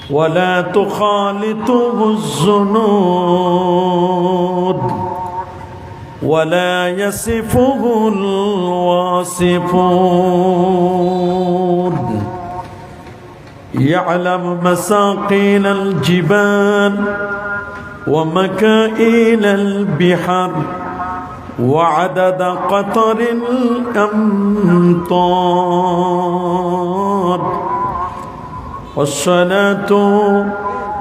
ولا تخالطه الزنود ولا يصفه الواصفون يعلم مساقيل الجبال ومكائل البحر وعدد قطر الأمطار والصلاة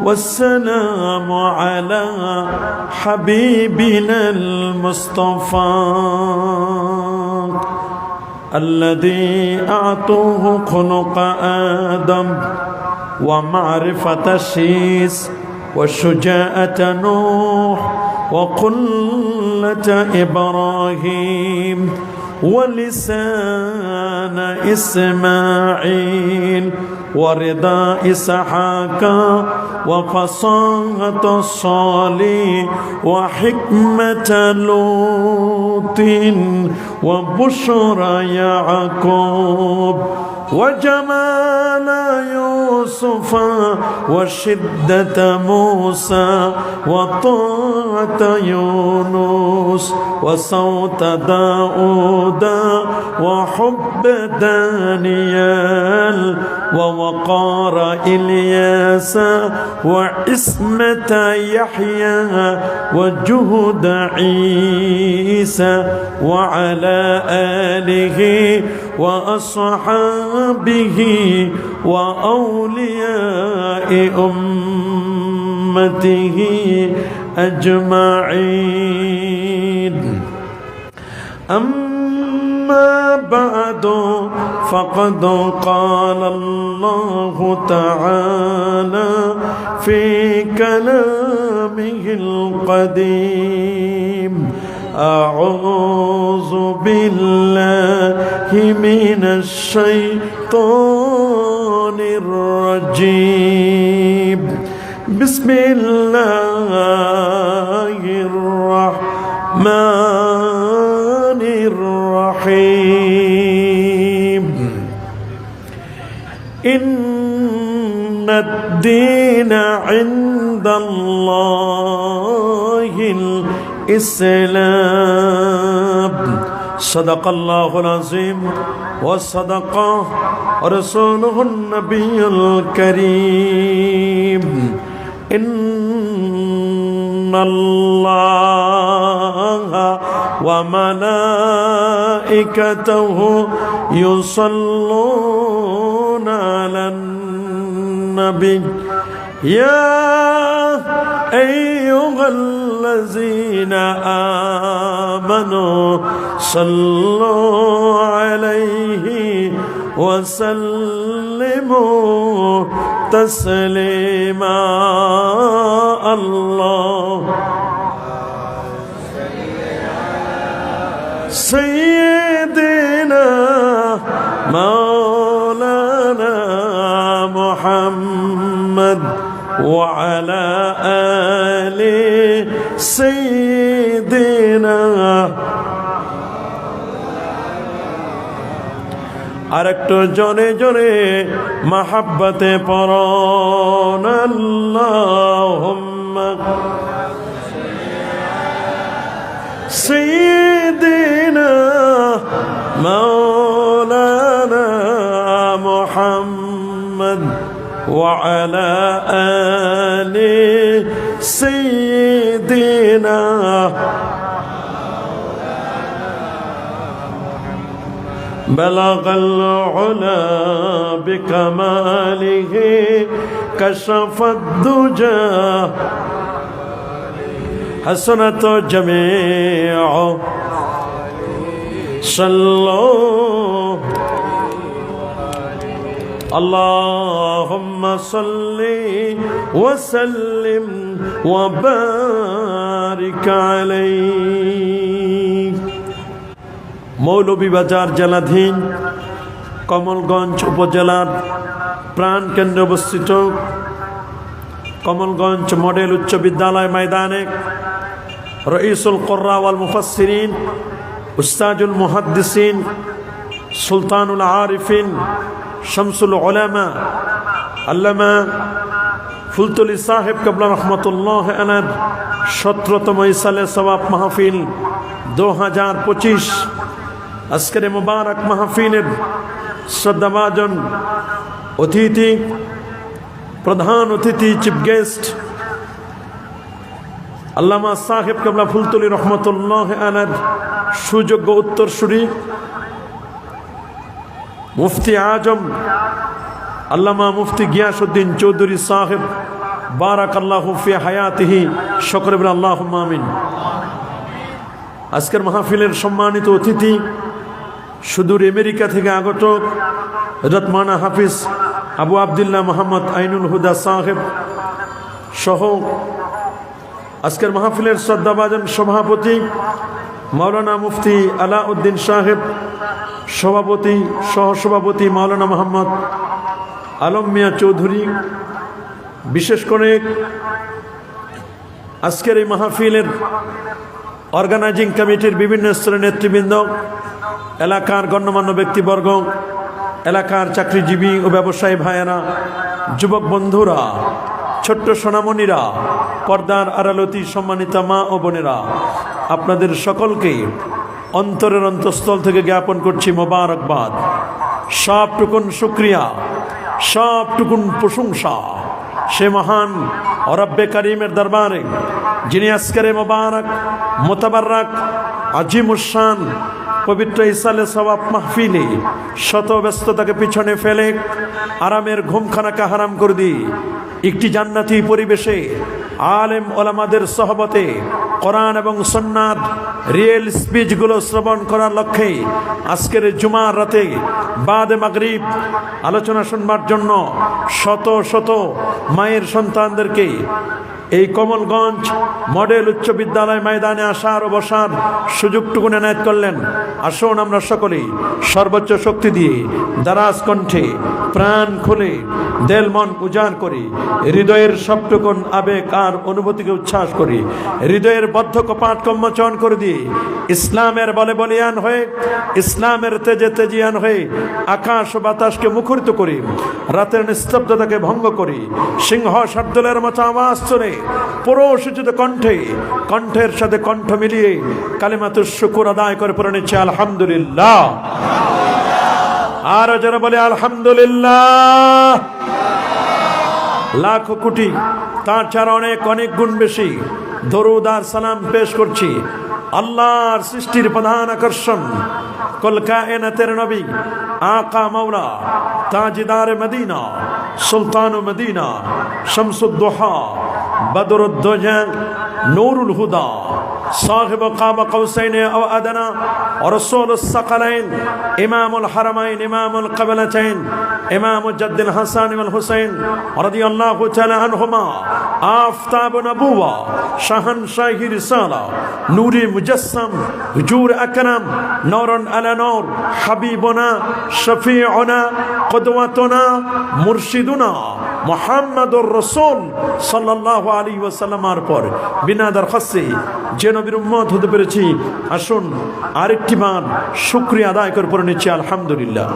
والسلام على حبيبنا المصطفى الذي أعطوه خلق آدم ومعرفة شيس وشجاعة نوح وقلة إبراهيم ولسان إسماعيل ورضا إسحاق وفصاحة صالح وحكمة لوط وبشرى يعقوب وجمال يوسف وشدة موسى وطاعة يونس وصوت داود وحب دانيال ووقار إلياس وعصمة يحيى وجهد عيسى وعلى آله وأصحابه وأولياء أمته أجمعين. أما بعد فقد قال الله تعالى في كلامه القديم: أعوذ بالله من الشيطان الرجيم. بسم الله الرحمن الرحيم. إن الدين عند الله الإسلام. صدق الله العظيم وصدق رسوله النبي الكريم. إن الله وملائكته يصلون على النبي يا أيها الذين آمنوا صلوا عليه وسلموا تسليما. الله سيدنا مولانا محمد وعلى آل سيدنا. আরেকটু জোরে জোরে মাহাব্বতে পড়ুন আল্লাহুম্মা সাইয়্যিদিনা মাওলানা মুহাম্মদ وعلى آل سيدنا. بلغ العلا بكماله كشف الدجى حسنة جميع صلوا. اللهم صل وسلم وبارك عليه. মৌলভীবাজার জেলাধীন কমলগঞ্জ উপজেলার প্রাণকেন্দ্রে অবস্থিত কমলগঞ্জ মডেল উচ্চ বিদ্যালয় ময়দানে রঈসুল কুররা ওয়াল মুফাসসিরিন উস্তাজুল মুহাদ্দিসিন সুলতানুল আরিফিন শামসুল উলামা আল্লামা ফুলতলি সাহেব কাবলা রহমতুল্লাহ আলাইহির 17তম ইসালে সওয়াব মাহফিল 2025 আজকের মুবারক মাহফিলের শ্রদ্ধাভাজন অতিথি, প্রধান অতিথি, চিফ গেস্ট আল্লামা সাহেব কাবলা ফুলতলি রহমতুল্লাহ আলাইহির সুযোগ্য উত্তরসূরি মুফতি আজম আল্লামা মুফতি গিয়াসউদ্দিন চৌধুরী সাহেব বারাকাল্লাহু ফি হায়াতিহি, সকলে বলেন আল্লাহুম্মা আমিন। আজকের মাহফিলের সম্মানিত অতিথি সুদূর আমেরিকা থেকে আগত হযরত মাওলানা হাফিজ আবু আব্দুল্লাহ মোহাম্মদ আইনুল হুদা সাহেব সহ আজকের মাহফিলের শ্রদ্ধাভাজন সভাপতি মাওলানা মুফতি আলাউদ্দিন সাহেব, সভাপতি সহসভাপতি মাওলানা মোহাম্মদ আলম মিয়া চৌধুরী, বিশেষ করে আজকের এই মাহফিলের অর্গানাইজিং কমিটির বিভিন্ন স্তরের নেতৃবৃন্দ, এলাকার গণ্যমান্য ব্যক্তিবর্গ, এলাকার চাকরিজীবী ও ব্যবসায়ী ভাইয়েরা, যুবক বন্ধুরা, ছোট্ট সোনামণিরা, পর্দার আড়ালতি সম্মানিতা মা ও বোনেরা, আপনাদের সকলকে অন্তরের অন্তঃস্থল থেকে জ্ঞাপন করছি মোবারকবাদ। সবটুকুন শুকরিয়া, সবটুকুন প্রশংসা সে মহান রব্বে কারিমের দরবারে, যিনি আজকের মোবারক মোতাবারক আজিমুশান পবিত্র ইসালে সওয়াব মাহফিলে শত ব্যস্ততাকে পিছনে ফেলে আরামের ঘুমখানাকে হারাম করে দিয়ে একটি জান্নাতি পরিবেশে আলেম ওলামাদের সহবতে কোরআন এবং সুন্নাত রিয়েল স্পিচগুলো শ্রবণ করার লক্ষ্যে আজকের জুমার রাতে বাদে মাগরিব আলোচনা শুনবার জন্য শত শত মায়ের সন্তানদেরকে এই কমলগঞ্জ মডেল উচ্চ বিদ্যালয় ময়দানে আসার ও বসার সুযোগটুকু এনায়েত করলেন। আসুন আমরা সকলেই সর্বোচ্চ শক্তি দিয়ে দারাজ কণ্ঠে প্রাণ খুলে দেল মন উজাড় করি, হৃদয়ের সবটুকুন আবেগ আর অনুভূতিকে উচ্ছ্বাস করি, হৃদয়ের বদ্ধ কপাট কম্মচন করে দিয়ে ইসলামের বলে বলিয়ান হয়ে, ইসলামের তেজে তেজিয়ান হয়ে আকাশ ও বাতাসকে মুখরিত করি, রাতের নিস্তব্ধতাকে ভঙ্গ করি, সিংহ শার্দুলের মতো আওয়াজ চলে পরশোচিত কণ্ঠে কণ্ঠের সাথে কণ্ঠ মিলিয়ে কালিমাতুশ শুকর আদায় করে পড়ে নিচ্ছে আলহামদুলিল্লাহ। আর যারা বলে আলহামদুলিল্লাহ লাখ কোটি, তার ছাড়া অনেক অনেক গুণ বেশি দরুদ আর সালাম পেশ করছি আল্লাহর সৃষ্টির প্রধান আকর্ষণ কুল কায়নাতের নবী আকা মাওলা তাজদার মদিনা সুলতান মদিনা শামসুদ্দোহা বদরুদ্দোজা নূরুল হুদা সাহিব কাবা কৌসাইন আও আদনা রাসূলুস সাকালাইন ইমামুল হারামাইন ইমামুল কিবলাতাইন ইমাম জাদ্দুল হাসান ওয়াল হুসাইন রাদিয়াল্লাহু তাআলা আনহুমা আফতাব নবুওয়া শাহনশাহী রিসালা নূরে মুজাসসাম হুজুর আকরাম নূরুন আলা নূর হাবিবুনা শফিউনা কুদওয়াতুনা মুরশিদুনা মুহাম্মাদুর রাসূল সাল্লাল্লাহু আলাইহি ওয়াসাল্লামের পর বিনা দরখাস্তে যে নবীর উম্মত হতে পেরেছি, আসুন আরেকটি বার শুকরিয়া আদায় করে পড়ে নিচ্ছি আলহামদুলিল্লাহ।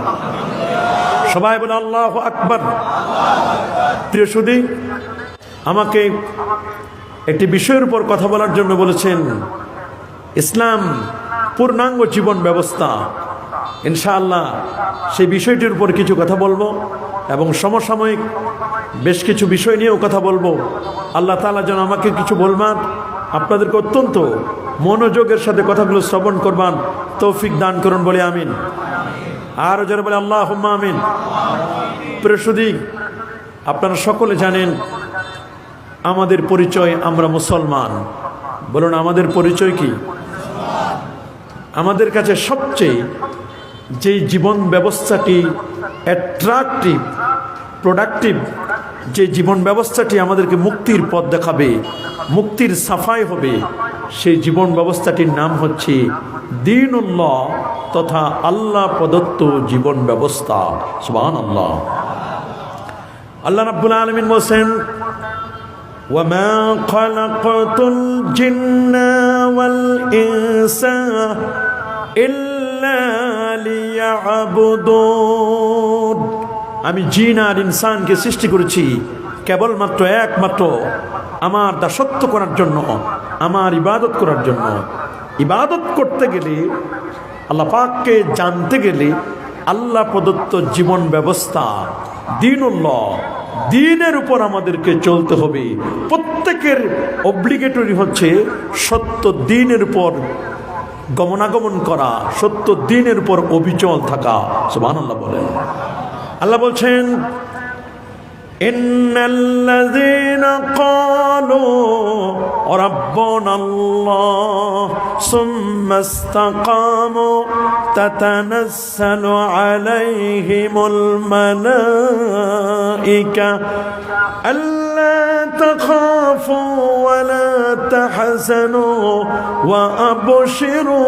সবাই বলে আল্লাহু আকবার। প্রিয় সুধী, আমাকে একটি বিষয়ের উপর কথা বলার জন্য বলেছেন, ইসলাম পূর্ণাঙ্গ জীবন ব্যবস্থা। ইনশাআল্লাহ সেই বিষয়টির উপর কিছু কথা বলবো এবং সমসাময়িক বেশ কিছু বিষয় নিয়েও কথা বলবো। আল্লাহ তাআলা যেন আমাকে কিছু বলবার, আপনাদেরকে অত্যন্ত মনোযোগের সাথে কথাগুলো শ্রবণ করবার তৌফিক দান করুন বলে আমিন। আর যারা বলে আল্লাহুম্মা আমিন। প্রিয় সুধী, আপনারা সকলে জানেন আমাদের পরিচয়, আমরা মুসলমান। বলুন আমাদের পরিচয় কি? আমাদের কাছে সবচেয়ে যেই জীবন ব্যবস্থাটি অ্যাট্রাকটিভ, প্রোডাক্টিভ, যে জীবন ব্যবস্থাটি আমাদেরকে মুক্তির পথ দেখাবে, মুক্তির সাফাই হবে, সেই জীবন ব্যবস্থাটির নাম হচ্ছে দ্বীনুল্লাহ তথা আল্লাহ প্রদত্ত জীবন ব্যবস্থা। সুবহানাল্লাহ। আল্লাহ রাব্বুল আলামিন বলেন, ওয়ামা খালাকাতুল জিন্না ওয়াল ইনসা ইল্লা লিয়াবুদুন। আমি জিন আর ইনসানকে সৃষ্টি করেছি কেবলমাত্র একমাত্র আমার দাসত্ব করার জন্য, আমার ইবাদত করার জন্য। ইবাদত করতে গেলে, আল্লাহ পাককে জানতে গেলে আল্লাহ প্রদত্ত জীবন ব্যবস্থা দ্বীনুল্লাহ, দ্বীনের উপর আমাদেরকে চলতে হবে। প্রত্যেকের অব্লিগেটরি হচ্ছে সত্য দ্বীনের উপর গমনাগমন করা, সত্য দ্বীনের উপর অবিচল থাকা। সুবহানাল্লাহ বলেন। আল্লাহ বলছেন, ইন্নাল্লাযীনা ক্বালু রাব্বুনাল্লাহ সুম্মা ইসতাকামু তাতানাসসালু আলাইহিমুল মালাইকা আল্লা তাখাফু ওয়া লা তাহজানু ওয়া আবশিরু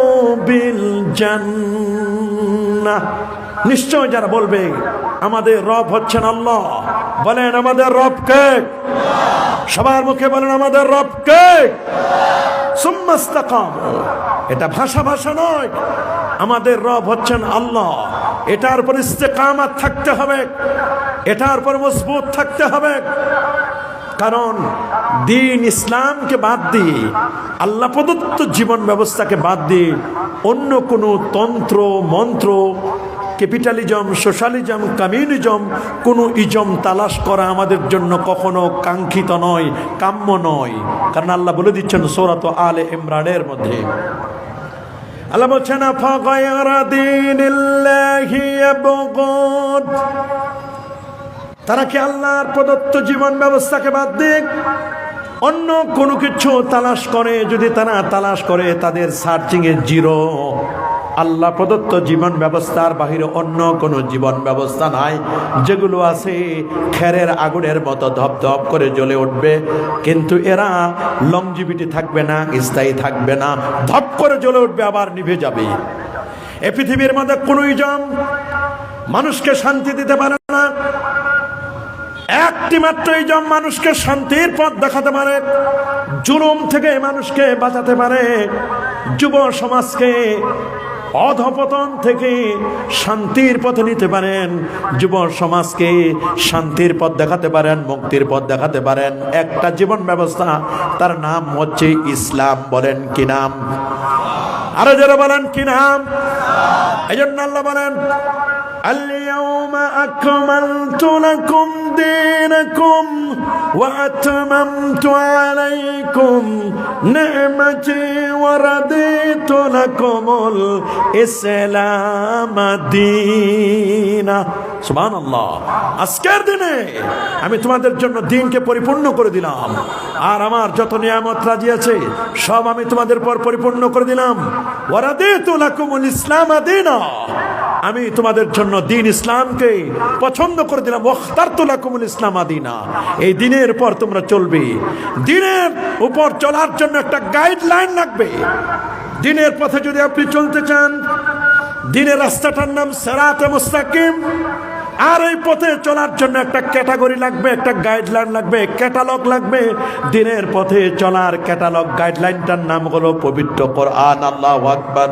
বিল জান্নাহ। নিশ্চয় যারা বলবে আমাদের রব হচ্ছেন আল্লাহ, বলেন আমাদের রব কে? সবার মুখে বলেন আমাদের রব কে? সুম্মা ইসতাকামু, এটা ভাষা নয়, আমাদের রব হচ্ছেন আল্লাহ। এটার উপর ইস্তেকামাত থাকতে হবে, এটার উপর মজবুত থাকতে হবে। কারণ দ্বীন ইসলামকে বাদ দিয়ে, আল্লাহ প্রদত্ত জীবন ব্যবস্থাকে বাদ দিয়ে অন্য কোনো তন্ত্র মন্ত্র, ক্যাপিটালিজম, সোশ্যালিজম, কমিউনিজম, কোনো ইজম তালাশ করা আমাদের জন্য কখনো কাঙ্ক্ষিত নয়, কাম্য নয়। কারণ আল্লাহ বলে দিচ্ছেন সূরা আলে ইমরানের মধ্যে, আল্লাহ বলছেন আফাগায়রা দীনিল্লাহি ইয়াবগুন, তারা কি আল্লাহর প্রদত্ত জীবন ব্যবস্থাকে বাদ দিয়ে অন্য কোনো কিছু তালাশ করে? যদি তারা তালাশ করে, তাদের সার্চিং এ জিরো। আল্লাহ প্রদত্ত জীবন ব্যবস্থার বাহিরে অন্য কোনো জীবন ব্যবস্থা নাই। যেগুলো আছে খেরের আগুনের মতো ধপধপ করে জ্বলে উঠবে, কিন্তু এরা লংজিভিটি থাকবে না, স্থায়ী থাকবে না, ধপ করে জ্বলে উঠবে আবার নিভে যাবে। এ পৃথিবীর মধ্যে কোনো ইজম মানুষকে শান্তি দিতে পারে না। একটি মাত্র ইজম মানুষকে শান্তির পথ দেখাতে পারে, জুলুম থেকে মানুষকে বাঁচাতে পারে, যুব সমাজকে অধপতন থেকে শান্তির পথে নিতে পারেন, যুব সমাজকে শান্তির পথ দেখাতে পারেন, মুক্তির পথ দেখাতে পারেন। একটা জীবন ব্যবস্থা, তার নাম হচ্ছে ইসলাম। বলেন কি নাম? আরো যারা বলেন কি নাম? এই জন্য আল্লাহ বলেন, আল-ইয়াওমা আকমালতু লাকুম দীনাকুম ওয়া আতমামতু আলাইকুম নি'মাতি ওয়া রাদিতু লাকুমুল ইসলাম দীনা। সুবহানাল্লাহ। আজকের দিনে আমি তোমাদের জন্য দ্বীনকে পরিপূর্ণ করে দিলাম, আর আমার যত নিয়ামত রাজি আছে সব আমি তোমাদের পর পরিপূর্ণ করে দিলাম। ওয়া রাদিতু লাকুমুল ইসলাম দীনা, আমি তোমাদের জন্য দ্বীন ইসলামকে পছন্দ করে দিলাম। ওয়াখতারতু লাকুমুল ইসলাম দীনা, এই দ্বীনের উপর তোমরা চলবে। দ্বীনের উপর চলার জন্য একটা গাইডলাইন লাগবে। দ্বীনের পথে যদি আপনি চলতে চান, দ্বীনের রাস্তাটার নাম সিরাতে মুস্তাকিম। আর এই পথে চলার জন্য একটা ক্যাটাগরি লাগবে, একটা গাইডলাইন লাগবে, ক্যাটালগ লাগবে। দ্বীনের পথে চলার ক্যাটালগ গাইডলাইনটার নাম হলো পবিত্র কোরআন। আল্লাহু আকবার।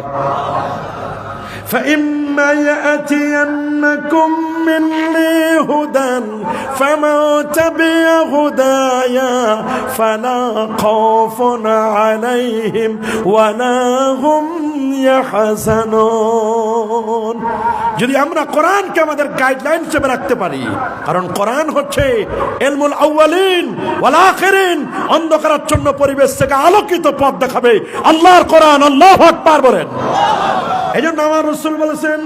فإما يأتينكم مني هدى فمن تبع هدايا فلا خوف عليهم ولا هم يحزنون। যদি আমরা কোরআনকে আমাদের গাইডলাইন হিসেবে রাখতে পারি, কারণ কোরআন হচ্ছে ইলমুল আউয়ালিন ওয়াল আখিরিন, অন্ধকারাচ্ছন্ন পরিবেশ থেকে আলোকিত পথ দেখাবে আল্লাহর কোরআন। আল্লাহু আকবার বলেন। এই জন্য আমার রাসূল বলেছেন,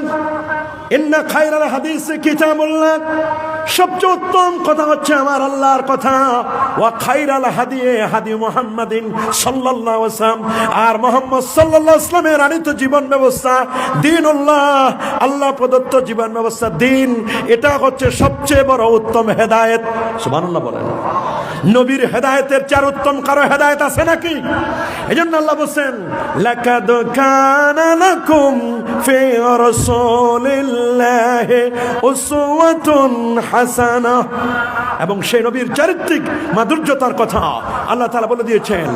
ইন্না খায়রাল হাদিসি কিতাবুল্লাহ, সবচেয়ে উত্তম কথা হচ্ছে আমার আল্লাহর কথা। ওয়া খায়রাল হাদি হাদি মুহাম্মাদিন সাল্লাল্লাহু আলাইহি ওয়াসাল্লাম, আর মুহাম্মদ সাল্লাল্লাহু আলাইহি ওয়াসাল্লামের আনিত জীবন ব্যবস্থা দ্বীনুল্লাহ, আল্লাহ প্রদত্ত জীবন ব্যবস্থা দ্বীন, এটা হচ্ছে সবচেয়ে বড় উত্তম হেদায়েত। সুবহানাল্লাহ বলেন। নবীর হেদায়েতের চেয়ে উত্তম কারো হেদায়েত আছে নাকি? এজন্য আল্লাহ বলেন, লাকাদ কানা লাকুম ফি রাসূলিল্লাহি উসওয়াতুন হাসানাহ, এবং সেই নবীর চারিত্রিক মাধুর্যতার কথা আল্লাহ তাআলা বলে দিয়েছেন,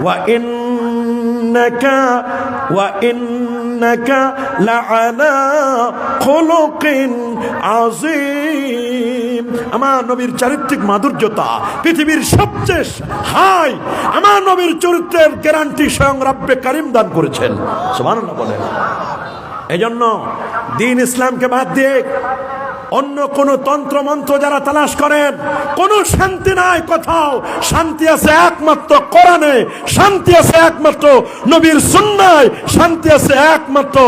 ওয়া ইন্নাকা লাআলা খুলুকিন আযীম। আমার নবীর চারিত্রিক মাধুর্যতা পৃথিবীর সবচেয়ে হাই আমার নবীর চরিত্রের গ্যারান্টি স্বয়ং রব্বে কারিম দান করেছেন। সুবহানাল্লাহ বলেন। এজন্য দ্বীন ইসলামকে বাদ দিয়ে অন্য কোন তন্ত্র মন্ত্র যারা তালাশ করেন, কোন শান্তি নাই কোথাও। শান্তি আছে একমাত্র কোরআনে, শান্তি আছে একমাত্র নবীর সুন্নায়, শান্তি আছে একমাত্র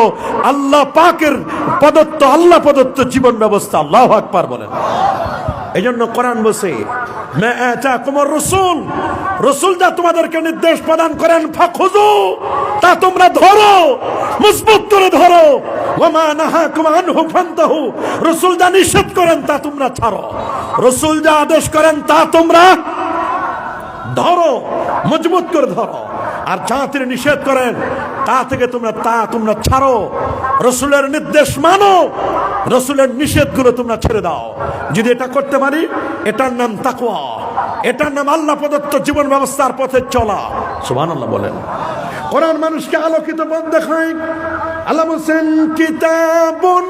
আল্লাহ পাকের প্রদত্ত, আল্লাহ প্রদত্ত জীবন ব্যবস্থা। আল্লাহু আকবার বলেন। এই জন্য কোরআন বলছে মা আতাকুমুর রাসূল, রাসূল যা তোমাদেরকে নির্দেশ প্রদান করেন ফাখুযু, তা তোমরা ধরো, মজবুত করে ধরো। ওয়া মা নাহাকুম আনহু ফান্তাহু, রাসূল যা নিষেধ করেন তা তোমরা ছাড়ো, রাসূল যা আদেশ করেন তা তোমরা ধরো, মজবুত করে ধরো। আর যা তিনি নিষেধ করেন তা থেকে তোমরা ছাড়ো। রাসূলের নির্দেশ মানো, রাসূলের নিষেধগুলো তোমরা ছেড়ে দাও। যদি এটা করতে পারি, এটার নাম তাকওয়া, এটার নাম আল্লাহ প্রদত্ত জীবন ব্যবস্থার পথে চলা। সুবহানাল্লাহ বলেন। কোরআন মানুষকে আলোকিত পথ দেখায়। আল্লাহ বলেন কিতাবুন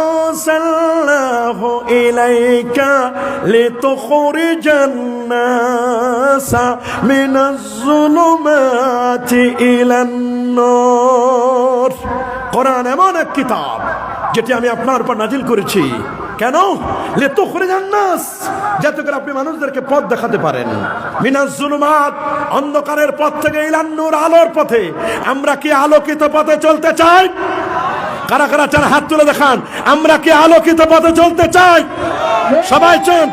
আরসালনাহু ইলাইকা লিতুখরিজান নাসা মিনাজ যুলুমাতি ইলান নূর। কোরআন এমন এক কিতাব যেটি আমি আপনার উপর নাজিল করেছি। কেন? লিতুখরিজান নাস, যাতে করে আপনি মানুষদেরকে পথ দেখাতে পারেন। মিনাজ যুলুমাত, অন্ধকারের পথ থেকে ইলান নূর, আলোর পথে। আমরা কি আলোকিত পথে চলতে চাই? কারা কারা চান হাত তুলে দেখান। আমরা কি আলোকিত পথে চলতে চাই? সবাই চান।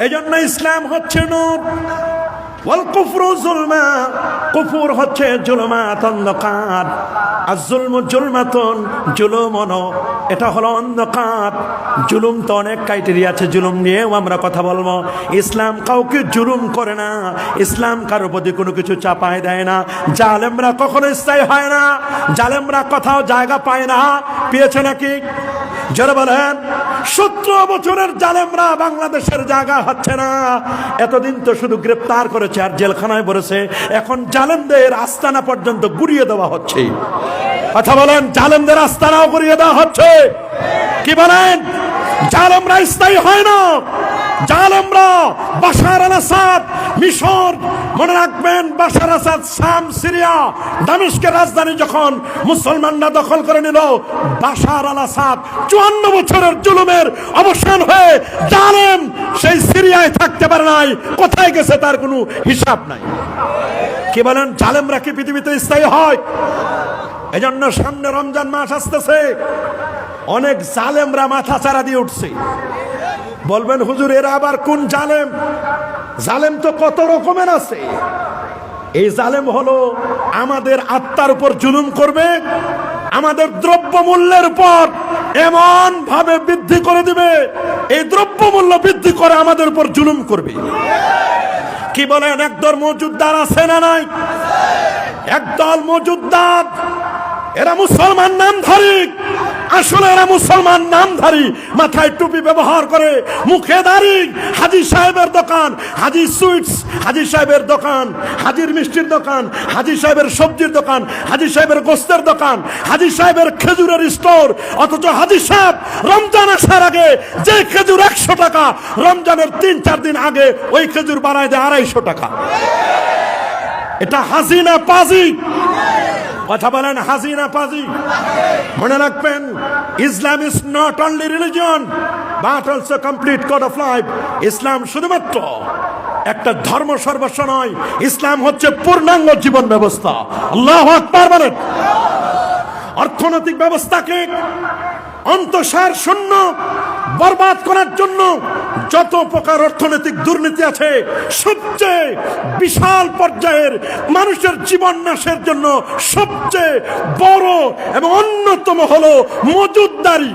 এজন্য ইসলাম হচ্ছে নূর, ওয়াল কুফরু যুলমা, কুফর হচ্ছে জুলমাত, অন্ধকার। আর জুলমু জুলমাতুন, জুলুমন, এটা হলো অন্ধকার। জুলুম তো অনেক ক্রাইটেরিয়া আছে, জুলুম নিয়েও আমরা কথা বলবো। ইসলাম কাউকে জুলুম করে না, ইসলাম কারোর প্রতি কোনো কিছু চাপায় দেয় না। জালেমরা কখনো স্থায়ী হয় না, জালেমরা কোথাও জায়গা পায় না। পেয়েছে নাকি? যারা বলেন 17 বছরের জালেমরা বাংলাদেশের জায়গা হচ্ছে না। এতদিন তো শুধু গ্রেপ্তার করেছে আর জেলখানায় ভরেছে, এখন জালেমদের আস্তানা পর্যন্ত গুড়িয়ে দেওয়া হচ্ছে। কথা বলেন, জালেমদের আস্তানাও গুড়িয়ে দেওয়া হচ্ছে। কি বলেন? জালেমরা স্থায়ী হয় না। জালেমরা বাশার আল আসাদ মিশর, মনে রাখবেন বাশার আসাদ শাম, সিরিয়া, দামেস্কের রাজধানী যখন মুসলমানরা দখল করে নিল, বাশার আল আসাদ 54 বছরের জুলুমের অবসান হয়ে জালেম সেই সিরিয়ায় থাকতে পারে নাই। কোথায় গেছে তার কোনো হিসাব নাই। কি বলেন? জালেমরা কি পৃথিবীতে স্থায়ী হয়? এজন্য সামনে রমজান মাস আসতেছে, অনেক জালেমরা মাথা চারা দিয়ে উঠছে। বলবেন হুজুর এরা আবার কোন জালেম? জালেম তো কত রকমের আছে। এই জালেম হলো আমাদের আত্মার উপর জুলুম করবে, আমাদের দ্রব্য মূল্যের উপর এমন ভাবে বৃদ্ধি করে দিবে, এই দ্রব্য মূল্য বৃদ্ধি করে আমাদের উপর জুলুম করবে। কি বলেন? একদল মজুদ্দার আছে না নাই? একদল মজুদ্দার, এরা মুসলমান নামধারী, আসলে এরা মুসলমান নামধারী, মাথায় টুপি ব্যবহার করে, মুখে দাড়ি। হাজী সাহেবের দোকান, হাজী সুইটস, হাজী সাহেবের দোকান, হাজীর মিষ্টির দোকান, হাজী সাহেবের সবজির দোকান, হাজী সাহেবের গোস্তের দোকান, হাজী সাহেবের খেজুরের স্টোর। অথচ হাজী সাহেব রমজান আসার আগে যে খেজুর 100 টাকা, রমজানের 3-4 দিন আগে ওই খেজুর বাড়ায় দেয় 250 টাকা। এটা হাসিনা পাজি। কথা বলেন, হাসিনা পাজি। মনে রাখবেন, Islam is not only religion but also complete code of life. ইসলাম শুধুমাত্র একটা ধর্ম সর্বস্ব নয়, ইসলাম হচ্ছে পূর্ণাঙ্গ জীবন ব্যবস্থা। আল্লাহু আকবার বলেন। অর্থনৈতিক ব্যবস্থাকে অন্তঃসার শূন্য বরবাদ করার জন্য যত প্রকার অর্থনৈতিক দুর্নীতি আছে, সবচেয়ে বিশাল পর্যায়ের মানুষের জীবন নাশের জন্য সবচেয়ে বড় এবং অন্যতম হলো মজুদদারি।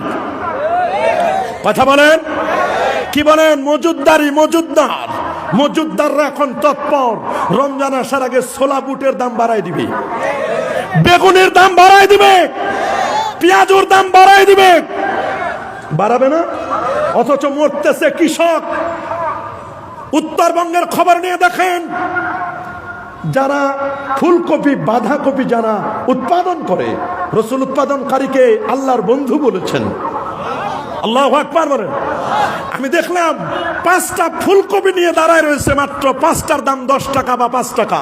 কথা বলেন, কি বলেন? মজুদদারি, মজুদদার। মজুদদাররা এখন তৎপর রমজান আসার আগে ছোলা বুটের দাম বাড়াই দিবে, বেগুনের দাম বাড়াই দিবে, পেঁয়াজের দাম বাড়াই দিবে। বাড়াবে না? অথচ মরতেছে কৃষক। উত্তরবঙ্গের খবর নিয়ে দেখেন, যারা ফুলকপি বাঁধাকপি যারা উৎপাদন করে, রসুল উৎপাদনকারীকে আল্লাহর বন্ধু বলেছেন। আল্লাহু আকবার বলেন। আমি দেখলাম 5টা ফুলকপি নিয়ে দাঁড়ায় রয়েছে, মাত্র 5টার দাম 10 টাকা বা 5 টাকা।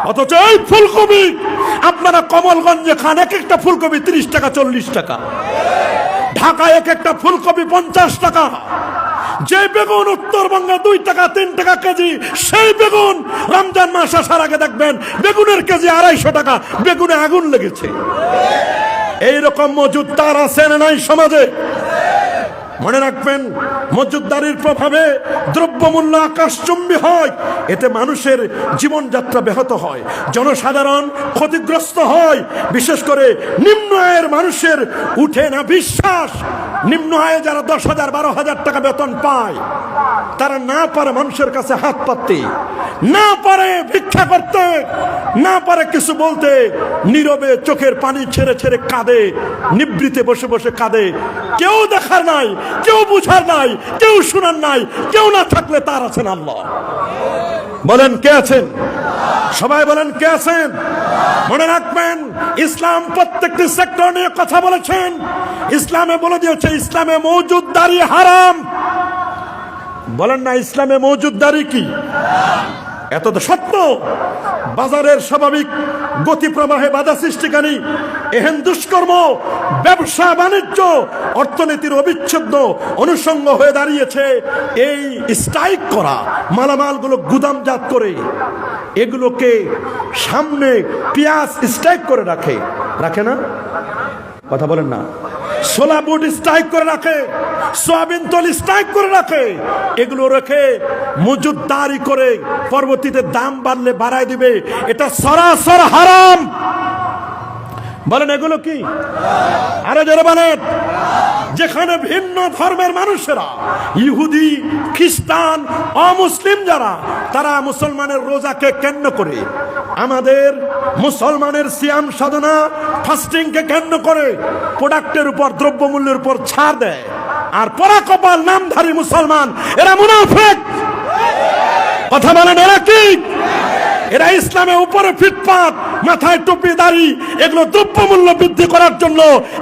অথচ এই ফুলকপি আপনারা কমলগঞ্জে খান, এক একটা ফুলকপি 30 টাকা 40 টাকা। ঢাকায় এক একটা ফুলকপি 50 টাকা। যে বেগুন উত্তরবঙ্গে 2 টাকা 3 টাকা কেজি, সেই বেগুন রমজান মাস আসার আগে দেখবেন বেগুনের কেজি 250 টাকা। বেগুনে আগুন লেগেছে। এইরকম মজুদদার আছে না নাই সমাজে? মনে রাখবেন, মজুদদারির প্রভাবে দ্রব্যমূল্য আকাশচুম্বী হয়। এতে মানুষের জীবনযাত্রা ব্যাহত হয়, জনসাধারণ ক্ষতিগ্রস্ত হয়। বিশেষ করে নিম্ন আয়ের মানুষের উঠে না বিশ্বাস। নিম্ন আয়ে যারা 10,000 12,000 টাকা বেতন পায়, তারা না পারে মানুষের কাছে হাত পাততে, না পারে ভিক্ষা করতে, না পারে কিছু বলতে। নীরবে চোখের পানি ছেড়ে ছেড়ে কাঁদে, নিবৃতে বসে বসে কাঁদে। কেউ দেখার নাই, কেউ বুঝার নাই, কেউ শোনার নাই। কেউ না থাকলে তার আছেন আল্লাহ। বলেন কে আছেন? সবাই বলেন কে আছেন? মনে রাখবেন, ইসলাম প্রত্যেকটি সেক্টর নিয়ে কথা বলেছেন। ইসলামে বলে দিয়েছে ইসলামে মওজুদদারি হারাম। বলেন না ইসলামে মওজুদদারি কি? এত তো সত্য। বাজারের স্বাভাবিক গতি প্রবাহে বাধা সৃষ্টিকারী এহেন দুষ্কর্ম ব্যবসা বাণিজ্য অর্থনীতির অবিচ্ছেদ্য অনুষঙ্গ হয়ে দাঁড়িয়েছে। এই স্ট্রাইক করা মালামালগুলো গুদামজাত করে এগুলোকে সামনে পেঁয়াজ স্ট্রাইক করে রাখে না? কথা বলেন না। সোলা বুট স্ট্রাইক করে রাখে, সোয়াবিন তল স্ট্রাইক করে রাখে। এগুলো রেখে মজুদদারি করে পরবর্তীতে দাম বাড়লে বাড়ায় দিবে। এটা সরাসর হারাম। বলেন এগুলো কি? আরো জোরে বলেন। যেখানে ভিন্ন ধর্মের মানুষেরা, ইহুদি, খ্রিস্টান, অমুসলিম যারা, তারা মুসলমানের রোজাকে কেন্দ্র করে, আমাদের মুসলমানের সিয়াম সাধনা ফাস্টিংকে কেন্দ্র করে প্রোডাক্টের উপর দ্রব্যমূল্যের উপর ছাড় দেয়। আর পরাকপাল নামধারী মুসলমান, এরা মুনাফিক। কথা বলেন এরা কি? এরা ইসলামের উপরে ফিটপাত, মাথায় টুপি দাড়ি, এগুলো দ্রব্যমূল্য বৃদ্ধি করার জন্য।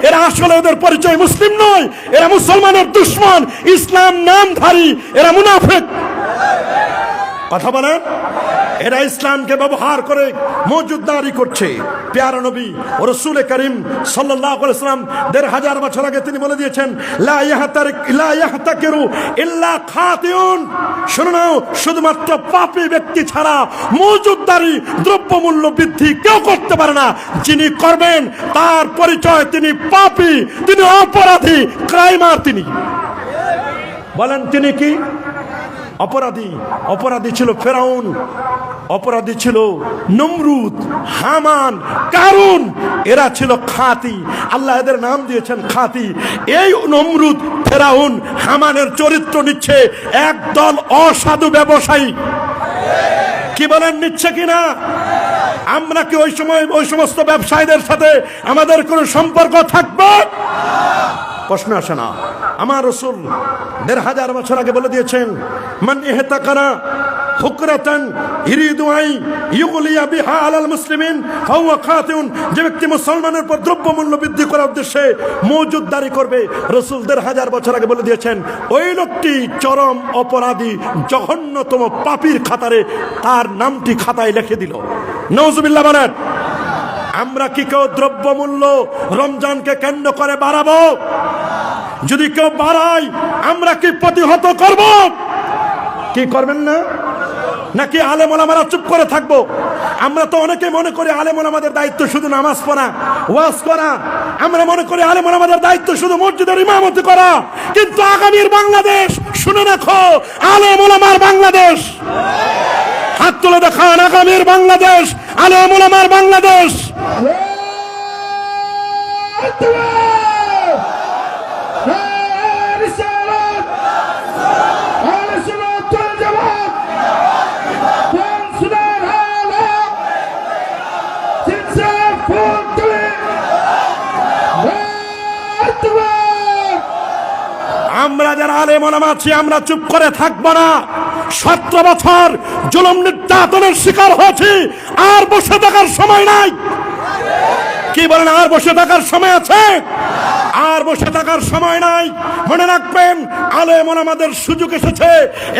এরা আসলে ওদের পরিচয় মুসলিম নয়, এরা মুসলমানের দুশ্মন, ইসলাম নামধারী, এরা মুনাফিক। কথা বলেন। এরা ইসলামকে ব্যবহার করে মওজুদদারি করছে। প্যারা নবী ও রাসূল করিম সাল্লাল্লাহু আলাইহি ওয়াসাল্লাম ১৫০০ বছর আগে তিনি বলে দিয়েছেন, লা ইয়াহতাকিরু ইল্লা খাতিউন। শুনো নাও, শুধুমাত্র পাপী ব্যক্তি ছাড়া মওজুদদারি দ্রব্যমূল্য বৃদ্ধি কেউ করতে পারে না। যিনি করবেন তার পরিচয় তিনি পাপী, তিনি অপরাধী, ক্রাইমার তিনি। বলেন তিনি কি? অপরাধী। অপরাধী ছিল ফেরাউন, অপরাধী ছিল নমরুদ, হামান, কারুন। এরা ছিল খাতি। আল্লাহ এদের নাম দিয়েছেন খাতি। এই নমরুদ, ফেরাউন, হামানের চরিত্র নিচ্ছে একদল অসাধু ব্যবসায়ী। কি বলেন, নিচ্ছে কিনা? আমরা কি ওই সময় ওই সমস্ত ব্যবসায়ীদের সাথে আমাদের কোনো সম্পর্ক থাকবে? প্রশ্ন আসে না। আমার রাসূল ১৫০০ বছর আগে বলে দিয়েছেন, মান ইহতাকারা হুকরাতান ইরিদু আই ইউগলিয়া বিহা আলাল মুসলিমিন ফাহুয়া খাতিউন। যে ব্যক্তি মুসলমানের উপর দ্রব্যমূল্য বৃদ্ধি করার উদ্দেশ্যে মওজুদদারি করবে, রাসূল ১৫০০ বছর আগে বলে দিয়েছেন, ওই লোকটি চরম অপরাধী, জঘন্যতম পাপীর খাতারে তার নামটি খাতায় লিখে দিল। নাউজুবিল্লাহ বলেন। আমরা কি কেউ দ্রব্যমূল্য রমজানকে কেন্দ্র করে বাড়াবো? যদি কেউ বাড়ায় আমরা কি প্রতিহত করব? কি করবেন না? নাকি আলেম ওলামারা চুপ করে থাকবো? আমরা তো অনেকে মনে করি আলেম ওলামাদের দায়িত্ব শুধু নামাজ পড়া, ওয়াজ করা। আমরা মনে করি আলেম ওলামাদের দায়িত্ব শুধু মসজিদের ইমামতি করা। কিন্তু আগামীর বাংলাদেশ, শুনে রাখো, আলেম ওলামার বাংলাদেশ। হাত তুলে দেখান, আগামীর বাংলাদেশ আলেম ওলামার বাংলাদেশ। আমরা যারা আলেম ওলামা আছি আমরা চুপ করে থাকবো না। 17 বছর জুলুম নির্যাতনের শিকার হয়েছি, আর বসে থাকার সময় নাই। কি বলেন, আর বসে থাকার সময় আছে? আর বসে থাকার সময় নাই। মনে রাখবেন, আলেম ওলামাদের সুযোগ এসেছে।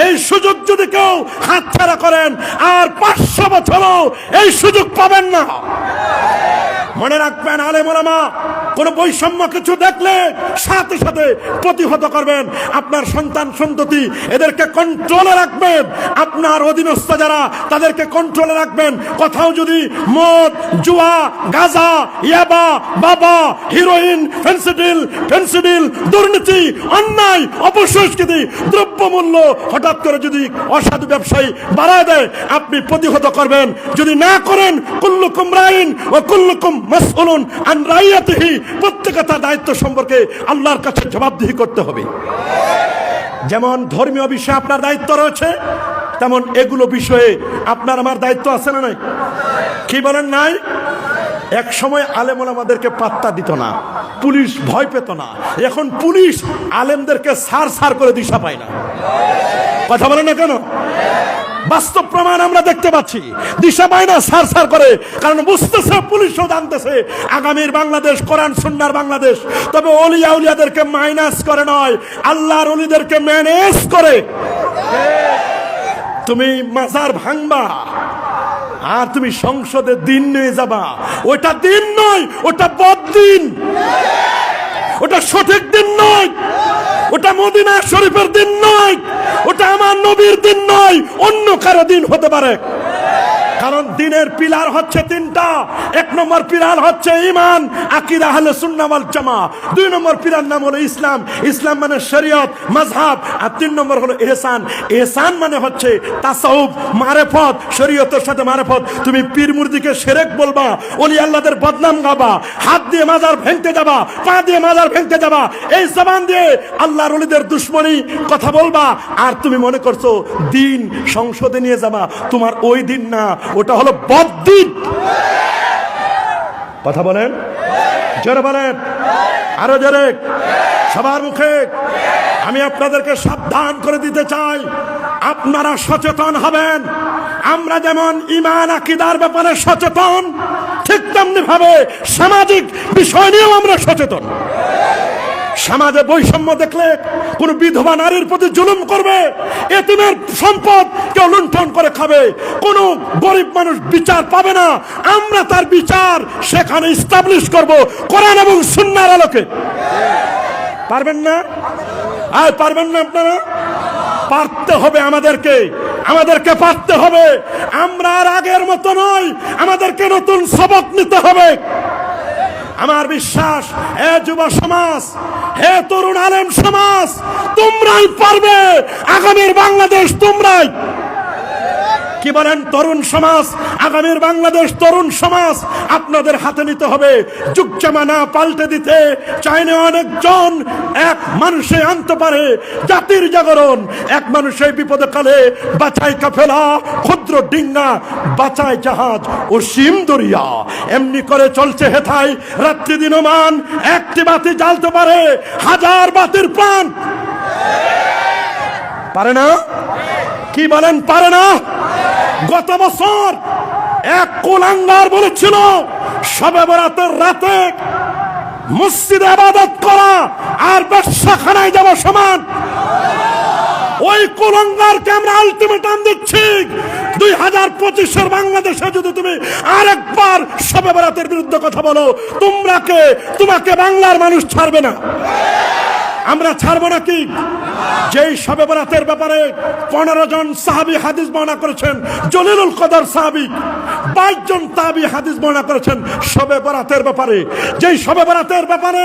এই সুযোগ যদি কেউ হাতছাড়া করেন, আর 500 বছরও এই সুযোগ পাবেন না। মনে রাখবেন, আলেম ওলামা কোন বৈষম্য কিছু দেখলে সাথে সাথে প্রতিহত করবেন। আপনার সন্তান সন্ততি এদেরকে কন্ট্রোলে রাখবেন। আপনার অধীনস্থ যারা তাদেরকে কন্ট্রোলে রাখবেন। কোথাও যদি মদ, জুয়া, গাঁজা, ইয়াবা, বাবা, হিরোইন, ফেন্সিডিল, দুর্নীতি, অন্যায়, অপসংস্কৃতি, দ্রব্যমূল্য হঠাৎ করে যদি অসাধু ব্যবসায়ী বাড়ায় দেয়, আপনি প্রতিহত করবেন। যদি না করেন, কুল্লুকুম রাইন ওয়া কুল্লুকুম মাসউলুন আন রাইয়াতিহি, প্রত্যেকটা তার দায়িত্ব সম্পর্কে আল্লাহর কাছে জবাবদিহি করতে হবে। যেমন ধর্মীয় বিষয়ে আপনার দায়িত্ব রয়েছে, তেমন এগুলো বিষয়ে আপনার আমার দায়িত্ব আছে না নাই? কি বলেন, নাই? এক সময় আলেম ওলামাদেরকে পাত্তা দিত না, পুলিশ ভয় পেত না। এখন পুলিশ আলেমদেরকে সার করে দিশা পায় না। কথা বলেন না কেন? বাস্তব প্রমাণ আমরা দেখতে পাচ্ছি। দিশা পায় না, সার করে। কারণ বুঝতেছে, পুলিশও জানতেছে আগামীর বাংলাদেশ কোরআন সুন্নাহর বাংলাদেশ। তবে ওলিয়া উলিয়াদেরকে মাইনাস করে নয়, আল্লাহর ওলিদেরকে ম্যানেজ করে। তুমি মাজার ভাঙবা আর তুমি সংসদে দিন নিয়ে যাবা, ওটা দিন নয়, ওটা বদদিন। ওটা সঠিক দিন নয়, ওটা মদিনা শরীফের দিন নয়, ওটা আমার নবীর দিন নয়, অন্য কারো দিন হতে পারে। কারণ দিনের পিলার হচ্ছে 3টা। 1 নম্বর পিলার হচ্ছে ঈমান, আকীদা, আহলে সুন্নাহ ওয়াল জামাত। 2 নম্বর পিলার নাম হলো ইসলাম, ইসলাম মানে শরীয়ত, মাযহাব। আর 3 নম্বর হলো ইহসান, ইহসান মানে হচ্ছে তাসাউফ, মারেফত, শরীয়তের সাথে মারেফত। তুমি পীর মুর্দিকে শিরক বলবা, ওলি আল্লাহদের বদনাম গাবা, হাত দিয়ে মাজার ভেঙতে যাবা, পা দিয়ে মাজার ভেঙতে যাবা, এই জবান দিয়ে আল্লাহর ওলিদের দুশমনী কথা বলবা, আর তুমি মনে করছো দিন সংসদে নিয়ে যাবা। তোমার ওই দিন না, ওটা হলো বদদিন। কথা বলেন, জোরে বলেন, আরো জোরে, সবার মুখে। আমি আপনাদেরকে সাবধান করে দিতে চাই, আপনারা সচেতন হবেন। আমরা যেমন ঈমান আকীদার ব্যাপারে সচেতন, ঠিক তেমনি ভাবে সামাজিক বিষয় নিয়েও আমরা সচেতন। সমাজে বৈষম্য দেখলে কোন বিধবা নারীর প্রতি জুলুম করবে, এতিমের সম্পদ কেউ লুণ্ঠন করে খাবে, কোন গরিব মানুষ বিচার পাবে না, আমরা তার বিচার সেখানে এস্টাবলিশ করব কোরআন এবং সুন্নাহর আলোকে। পারবেন না? আর পারবেন না আপনারা? পারতে হবে আমাদেরকে পারতে হবে। আমরা আর আগের মতো নয়, আমাদেরকে নতুন সবক নিতে হবে। আমার বিশ্বাস, হে যুব সমাজ, হে তরুণ আলেম সমাজ, তোমরাই পারবে। আগামীর বাংলাদেশ তোমরাই। কি বলেন, তরুণ সমাজ, আগামীর বাংলাদেশ তরুণ সমাজ আপনাদের হাতে নিতে হবে। যুগ জামানা পাল্টে দিতে চাইলে অনেকজন এক মানুষে আনতে পারে জাতির জাগরণ। এক মানুষে বিপদে কালে বাঁচায় কাফেলা, ক্ষুদ্র ডিঙ্গা বাঁচায় জাহাজ ও সীম দরিয়া। এমনি করে চলছে হেথায় রাত্রি দিনমান, একটি বাতি জ্বালতে পারে হাজার বাতির প্রাণ। পারে না? কি বলেন, পারে না? গত বছর এক কুলাঙ্গার বলেছিল শবে বরাতের রাতে মসজিদে ইবাদত করা আর ব্যবসাখানায় যাওয়া সমান। ওই কুলাঙ্গারকে আমরা আলটিমেটাম দিচ্ছি, 2025-এর বাংলাদেশে যদি তুমি আরেকবার শবে বরাতের বিরুদ্ধে কথা বলো, তোমাকে বাংলার মানুষ ছাড়বে না। আমরা ছাড়বো নাকি? যেই শবে বরাতের ব্যাপারে 15 জন সাহাবী হাদিস বর্ণনা করেছেন, জলিলুল কদর সাহাবী, 22 জন তাবী হাদিস বর্ণনা করেছেন শবে বরাতের ব্যাপারে। যেই শবে বরাতের ব্যাপারে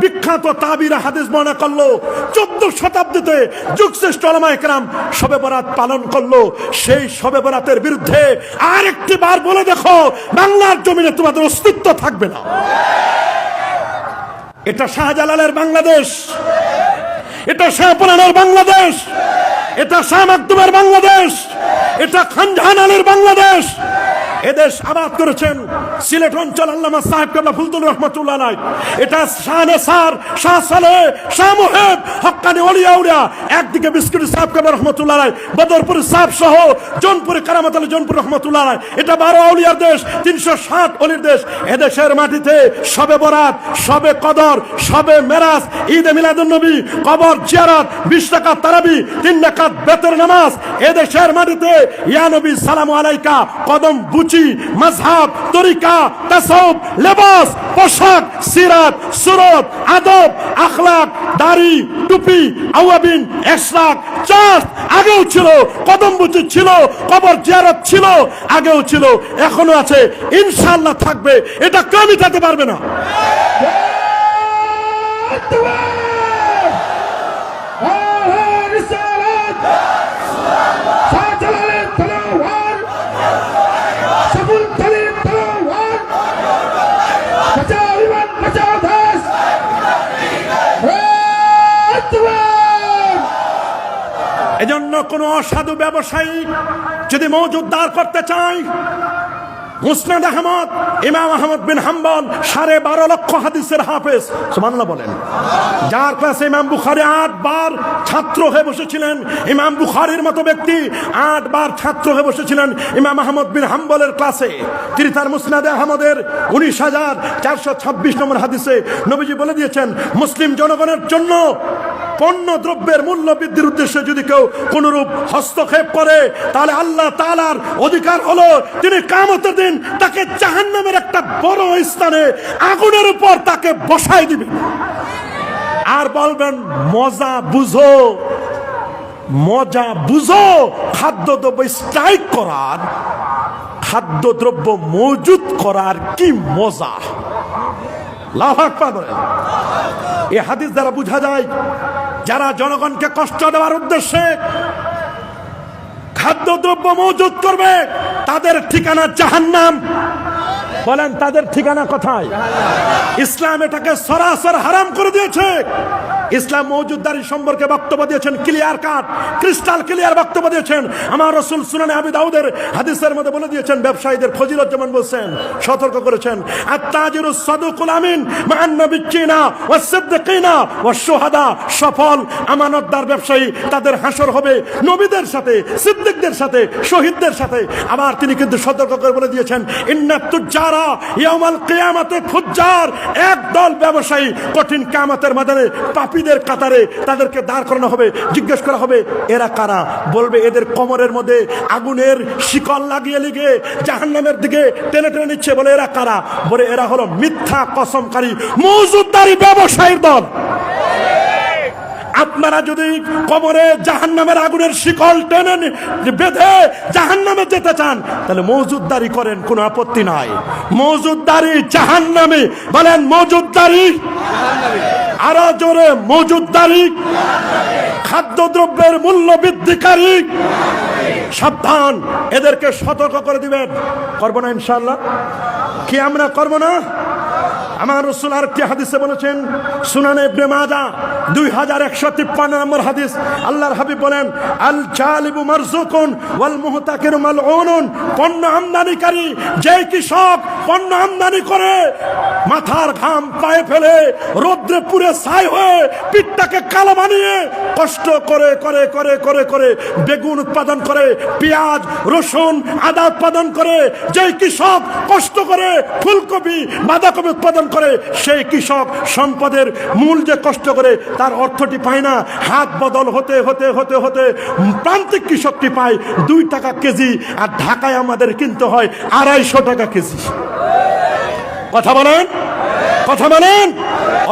বিখ্যাত তাবীরা হাদিস বর্ণনা করলো, 14 শতাব্দীতে যুগশ্রেষ্ঠ উলামায়ে কেরাম শবে বরাত পালন করলো। সেই শবে বরাতের বিরুদ্ধে আরেকটি বার বলে দেখো, বাংলার জমিনে তোমাদের অস্তিত্ব থাকবে না। এটা শাহজালালের বাংলাদেশ, এটা শাহপরানের বাংলাদেশ, এটা শাহ মাকদুমের বাংলাদেশ, এটা খান জাহান আলীর বাংলাদেশ। এদেশ আবাদ করেছেন সিলেট অঞ্চল আল্লামা সাহেব কেবলা ফুলতুল রহমাতুল্লাহ আলাইহি, এটা শানে সার শাহ সালেহ শাহ মুহিব হক্কানি ওলিয়া উলিয়া, একদিকে বিস্কুট সাহেব কেবলা রহমাতুল্লাহ আলাইহি, বদরপুর সাহেব সহ জৌনপুরে কারামাত আলী জৌনপুর রহমাতুল্লাহ আলাইহি, এটা 12 আউলিয়ার দেশ, 360 অলির দেশ। এদেশের মাটিতে শবে বরাত, শবে কদর, শবে মেরাজ, ঈদে মিলাদুন নবী, কবর জিয়ারত, 20 রাকাত তারাবি, 3 রাকাত বেতের নামাজ। এদেশের মাটিতে ইয়া নবী সালামু আলাইকা, কদম বুচি, মাযহাব, তরিকা, তাসাউফ, লেবাস, পোশাক, সিরাত, সুরত, আদব, আখলাক, দাড়ি, টুপি, আওয়াবিন, ইশরাক, চাঁদ আগেও ছিল, কদম বুচি ছিল, কবর জিয়ারত ছিল, আগেও ছিল, এখনো আছে, ইনশাআল্লাহ থাকবে। এটা কেউ মিটাতে পারবে না। এজন্য কোন অসাধু ব্যবসায়ী যদি মওজুদ দাঁড় করতে চায়, মুসনাদ আহমদ, ইমাম আহমদ বিন হাম্বল 12.5 লক্ষ হাদিসের হাফেজ, সুবহানাল্লাহ বলেন, যার ক্লাসে ইমাম বুখারী 8 বার ছাত্র হয়ে বসেছিলেন, ইমাম বুখারীর মতো ব্যক্তি 8 বার ছাত্র হয়ে বসেছিলেন ইমাম আহমদ বিন হাম্বলের ক্লাসে। তিনি তার মুসনাদে আহমদের 19,426 নম্বর হাদিসে নবীজি বলে দিয়েছেন, মুসলিম জনগণের জন্য পণ্য দ্রব্যের মূল্য বৃদ্ধির উদ্দেশ্যে যদি কেউ কোনরূপ হস্তক্ষেপ করে, তাহলে আল্লাহ তাআলার অধিকার হলো তিনি কিয়ামতের দিন তাকে জাহান্নামের একটা বড় স্থানে আগুনের উপর তাকে বসায় দিবেন, আর বলবেন মজা বুঝো, মজা বুঝো। খাদ্যদ্রব্য স্ট্রাইক করার, খাদ্যদ্রব্য মজুদ করার কি মজা! আল্লাহু আকবার বলেন। এই হাদিস দ্বারা বোঝা যায়, যারা জনগণকে কষ্ট দেওয়ার উদ্দেশ্যে খাদ্যদ্রব্য মজুদ করবে, তাদের ঠিকানা জাহান্নাম। বলেন, তাদের ঠিকানা কোথায়? ইসলাম এটাকে সরাসরি হারাম করে দিয়েছে। ইসলাম মওজুদদারি সম্পর্কে বক্তব্য দিয়েছেন, ক্লিয়ার কাট, ক্রিস্টাল ক্লিয়ার বক্তব্য দিয়েছেন। আমার রাসূল সুনানে আবি দাউদের হাদিসের মধ্যে বলে দিয়েছেন, ব্যবসায়ীদের ফজিলত যেমন বলছেন, সতর্ক করেছেন, আত-তাজিরুস সাদুকুল আমিন মা'আন নাবিয়্যিনা ওয়াস-সিদ্দিকিনা ওয়াশ-শুহাদা, সফল আমানতদার ব্যবসায়ী তাদের হাসর হবে নবীদের সাথে, সিদ্দিকদের সাথে, শহীদদের সাথে। আবার তিনি কিন্তু সতর্ক করে বলে দিয়েছেন, ইন্নাত তুজ্জারা ইয়াউমাল কিয়ামাতি ফুজ্জার, একদল ব্যবসায়ী কঠিন কিয়ামতের ময়দানে পাপীদের কাতারে তাদেরকে দাঁড় করানো হবে। জিজ্ঞেস করা হবে, এরা কারা? বলবে, এদের কোমরের মধ্যে আগুনের শিকল লাগিয়ে লিগে জাহান্নামের দিকে টেনে টেনে নিচ্ছে। বলে, এরা কারা? বলে, এরা হলো মিথ্যা কসমকারী মওজুদদারি ব্যবসায়ীর দল। আপনারা যদি কোমরে জাহান্নামের আগুনের শিকল টেনে বেঁধে জাহান্নামে যেতে চান, তাহলে মওজুদদারি করেন, কোনো আপত্তি নাই। মওজুদদারি জাহান্নামে। বলেন, মওজুদদারি, আরো জোরে, মওজুদদারি, খাদ্যদ্রব্যের মূল্য বৃদ্ধিকারী। সাবধান, এদেরকে সতর্ক করে দিবেন। করবো না ইনশাআল্লাহ? কি আমরা করবো না? আমার রাসূল আরেকটি হাদিসে বলেছেন, সুনানে ইবনে মাজাহ 2153 নম্বর হাদিস, আল্লাহর হাবিব বলেন, আল জালিবু মারজুকুন ওয়াল মুহতাকিরু মালউনুন। পণ্য আমদানিকারী, যে কৃষক পণ্য আমদানি করে মাথার ঘাম পায়ে ফেলে রোদ্রে পুড়ে ছাই হয়ে পিঠটাকে কালো বানিয়ে কষ্ট করে করে করে করে করে বেগুন উৎপাদন করে, পেঁয়াজ, রসুন, আদা উৎপাদন করে, যে কৃষক কষ্ট করে ফুলকপি, বাঁধাকপি উৎপাদন করে, সেই কৃষক সম্পদের মূল যে কষ্ট করে তার অর্থটি পায় না। হাত বদল হতে হতে হতে হতে প্রান্তিক কৃষকটি পায় 2 টাকা কেজি, আর ঢাকায় আমাদের কিনতে হয় 250 টাকা কেজি। কথা বলেন, কথা বলেন।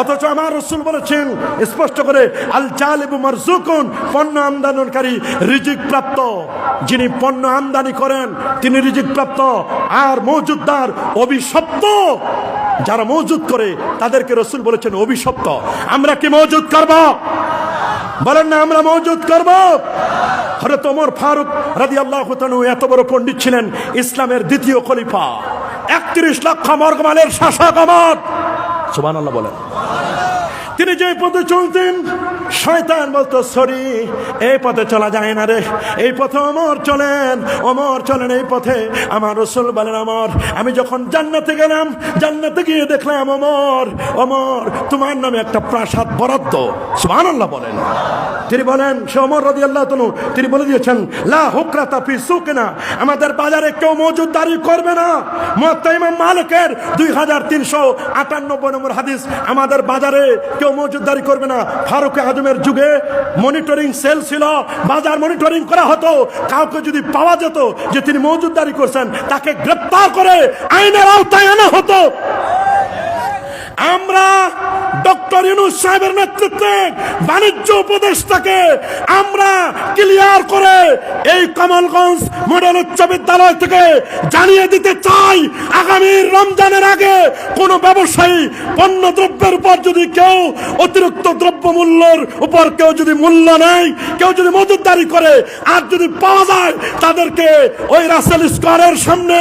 অথচ আমার রাসূল বলেছেন স্পষ্ট করে, আল জালিবু মারজুকুন, পণ্য আমদানিকারী রিজিক প্রাপ্ত। যিনি পণ্য আমদানি করেন তিনি রিজিক প্রাপ্ত, আর মওজুদদার অভিশপ্ত। যারা মওজুদ করে তাদেরকে রাসূল বলেছেন অভিশপ্ত। আমরা কি মওজুদ করব? বলেন না, আমরা মওজুদ করব। হযরত ওমর ফারুক রাদিয়াল্লাহু তাআলা এত বড় পণ্ডিত ছিলেন, ইসলামের দ্বিতীয় খলিফা, 31 লক্ষ বর্গমাইলের শাসক ওমর, সুবহানাল্লাহ বলেন। তিনি যে পথে চলতেন শয়তান বলতো সরি, এই পথে চলা যায় না রে, এই পথে ওমর চলেন, ওমর চলেন এই পথে। আমার রাসূল বলেন ওমর, আমি যখন জান্নাতে গেলাম, জান্নাতে গিয়ে দেখলাম ওমর, ওমর তোমার নামে একটা প্রাসাদ বরাদ্দ। সুবহানাল্লাহ বলেন। তিনি বলেন, সে ওমর রাদিয়াল্লাহু তাআলা, তিনি বলে দিয়েছেন লা হুকরাতা ফি সুকিনা, আমাদের বাজারে কেউ মজুদদারি করবে না। মুয়াত্তা ইমাম মালিকের 2358 নম্বর হাদিস, আমাদের বাজারে কেউ মজুদদারি করবে না। ফারুক আজমের যুগে মনিটরিং সেল ছিল, বাজার মনিটরিং করা হতো। কাউকে যদি পাওয়া যেত যে তিনি মজুদদারি করছেন, তাকে গ্রেফতার করে আইনের আওতায় আনা হতো। আমরা ডক্টর ইউনূস সাহেবের নেতৃত্বে বাণিজ্য উপদেষ্টাকে আমরা ক্লিয়ার করে এই কমলগঞ্জ মডেল উচ্চ বিদ্যালয় থেকে জানিয়ে দিতে চাই, আগামী রমজানের আগে কোন ব্যবসায়ী পণ্য দ্রব্যের উপর যদি কেউ অতিরিক্ত দ্রব্য মূল্যের উপর কেউ যদি মূল্য নেয়, কেউ যদি মজুদদারি করে, আর যদি পাওয়া যায় তাদেরকে ওই রাসেল স্কয়ারের সামনে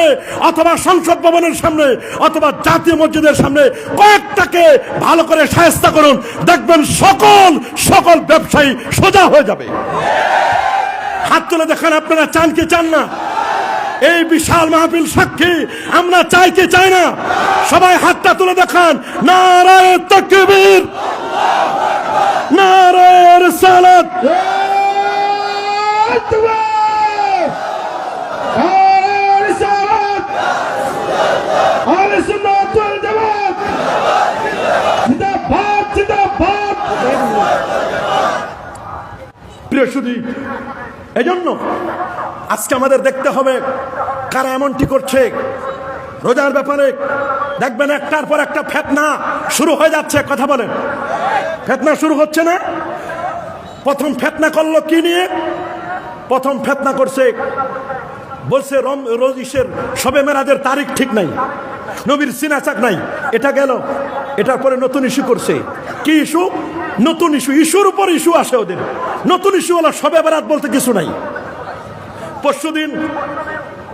অথবা সংসদ ভবনের সামনে অথবা জাতীয় মসজিদের সামনে কয়েকটাকে ভালো করে শায়েস্তা করুন, দেখবেন সকল ব্যবসায়ী সোজা হয়ে যাবে। হাত তুলে দেখান, আপনারা চান কি চান না? এই বিশাল মাহফিল সাক্ষী, আমরা চাই কি চাই না? সবাই হাতটা তুলে দেখান। নারায়ে তাকবীর, নারায়ে রিসালাত, প্রিয় সুধী, এজন্য আজকে আমাদের দেখতে হবে কারা এমনটি করছে। রোজার ব্যাপারে দেখবেন একটার পর একটা ফিতনা শুরু হয়ে যাচ্ছে। কথা বলেন, ফিতনা শুরু হচ্ছে না? প্রথম ফিতনা করলো কি নিয়ে? প্রথম ফিতনা করছে, বলছে রোজিশের শবে মেরাজের তারিখ ঠিক নাই, নবীর সিনাচাক নাই। এটা গেল, এটার পরে নতুন ইস্যু করছে। কি ইস্যু? নতুন ইস্যু, ইস্যুর উপর ইস্যু আসে ওদের। নতুন ইস্যু হলো শবে বরাত বলতে কিছু নাই। পরশুদিন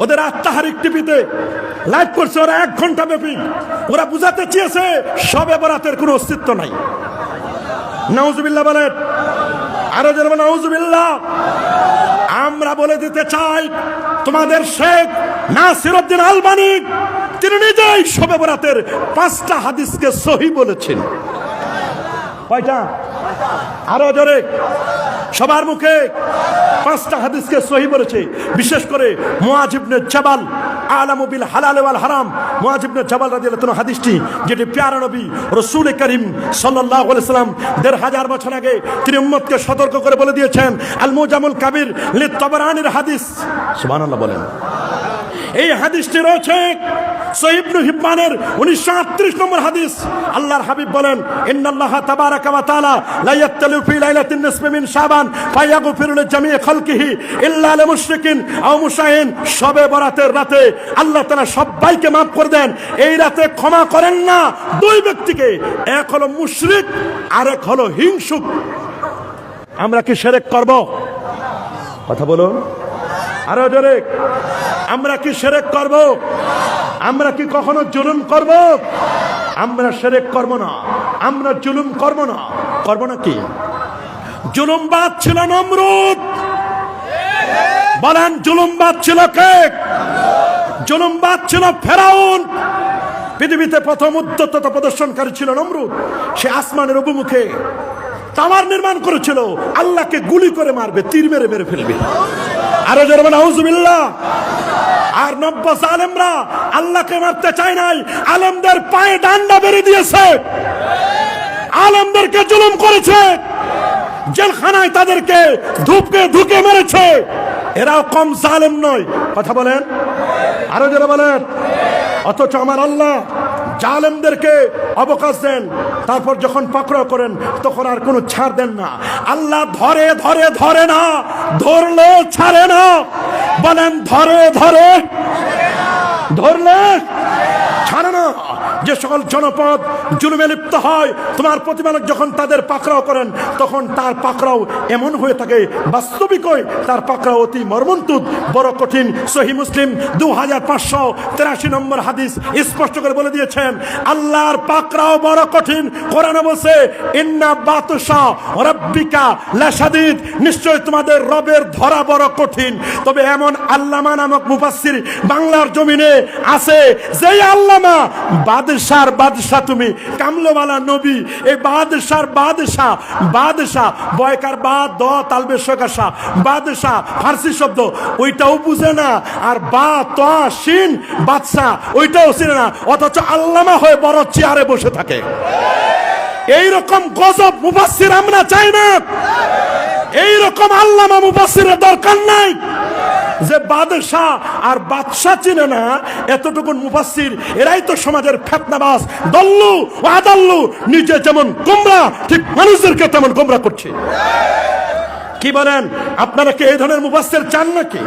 ওদের আত্মাহারিক টিভিতে লাইভ করছে, ওরা 1 ঘন্টা ব্যাপী। ওরা বুঝাতে চেয়েছে শবে বরাতের কোনো অস্তিত্ব নাই। নাউজুবিল্লাহ বলেন, আরো জোরে বলেন নাউজুবিল্লাহ। আমরা বলে দিতে চাই, তোমাদের শেখ নাসিরউদ্দিন আলবানী তিনি নিজেই শবে বরাতের 5টা হাদিসকে সহিহ বলেছেন। কয়টা? আরো জোরে, সবার মুখে 5টা হাদিসকে সহিহ বলেছে। বিশেষ করে মুআয ইবনে জাবাল, আলামু বিল হালাল ওয়াল হারাম, মুআয ইবনে জাবাল রাদিয়াল্লাহু তাআলা হাদিসটি, যেটি প্যারা নবী রাসূল করিম সাল্লাল্লাহু আলাইহি ওয়াসাল্লাম 1500 বছর আগে তিনি উম্মতকে সতর্ক করে বলে দিয়েছেন। আল মুজামুল কাবীর লিত-তাবরানির হাদিস। সুবহানাল্লাহ বলেন। এই হাদিসটি রয়েছে সহিহ ইবনে হিব্বানের 1938 নম্বর হাদিস। আল্লাহর হাবিব বলেন, ইন্নাল্লাহা তাবারাকা ওয়া তাআলা লা ইয়াত্তালিউ ফি লাইলাতিন নিসফি মিন শাবান ফায়াগফিরু লিজামিই খালকিহি ইল্লা লিল মুশরিকিন আও মুশাহিন। শবে বরাতের রাতে আল্লাহ তাআলা সবাইকে maaf করে দেন। এই রাতে ক্ষমা করেন না 2 ব্যক্তিকে, এক হলো মুশরিক, আরেক হলো হিংসুক। আমরা কি শিরক করব? কথা বলুন আরো জোরে। আমরা কি শিরক করব? আমরা কি কখনো জুলুম করব? আমরা শিরক করব না, আমরা জুলুম করব না। করব না কি? জুলুমবাজ ছিল নমরুদ। বলেন, জুলুমবাজ ছিল কে? জুলুমবাজ ছিল ফেরাউন। পৃথিবীতে প্রথম উদ্ধততা প্রদর্শনকারী ছিল নমরুদ। সে আসমানের অভিমুখে টাওয়ার নির্মাণ করেছিল, আল্লাহকে গুলি করে মারবে, তীর মেরে মেরে ফেলবে। আরো জোরে বলেন নাউজুবিল্লাহ। আর নব্য জালেমরা আল্লাহকে মারতে চায় নাই, আলেমদের পায়ে ডান্ডা বেড়ে দিয়েছে, আলেমদেরকে জুলুম করেছে, জেলখানায় তাদেরকে ধুকে মেরেছে। এরাও কম জালেম নয়। কথা বলেন আরো জোরে বলেন। অথচ আমার আল্লাহ জালেমদেরকে অবকাশ দেন, তারপর যখন পাকড়াও করেন তখন আর কোনো ছাড় দেন না। আল্লাহ ধরে না, ধরলে ছাড়ে না। বলেন, ধরলে ছাড়ে না। যে সকল জনপদ জুলুমে লিপ্ত হয়, তোমার প্রতিপালক যখন তাদের পাকড়াও করেন তখন তার পাকড়াও এমন হয়ে থাকে, বাস্তবিকই তার পাকড়াও অতি মর্মন্তুদ, বড় কঠিন। সহিহ মুসলিম 2583 নম্বর হাদিস স্পষ্ট করে বলে দিয়েছেন, আল্লাহর পাকড়াও বড় কঠিন। কোরআনে বলছে, ইন্না বাতশা রাব্বিকা লাশাদীদ, নিশ্চয় তোমাদের রবের ধরা বড় কঠিন। তবে এমন আল্লামা নামক মুফাসসির বাংলার জমিনে আছে, যেই আল্লামা বাদশার বাদশা, তুমি কামলোওয়ালা নবী, এই বাদশার বাদশা, বাদশা বয়কার বাদ দ তালবে শকাশা, বাদশা ফার্সি শব্দ, ওইটাও বুঝে না, আর বা ত শিন বাদশা ওইটাও চিনে না, অথচ আল্লামা হয়ে বড় চেয়ারে বসে থাকে। এইরকম গজব মুফাসসির আমরা চাই না, এইরকম আল্লামা মুফাসসিরের দরকার নাই। যে বাদশাহ আর বাদশা চিনে না এতটুকুন মুফাসসির, এরাই তো সমাজের ফিতনাবাজ, দল্লু ওয়া আদাল্লু। নিজে যেমন গোমরা, ঠিক মানুষদেরকে তেমন গোমরা করছে। কি বলেন, আপনারা কি এই ধরনের মুফাসসির চান নাকি?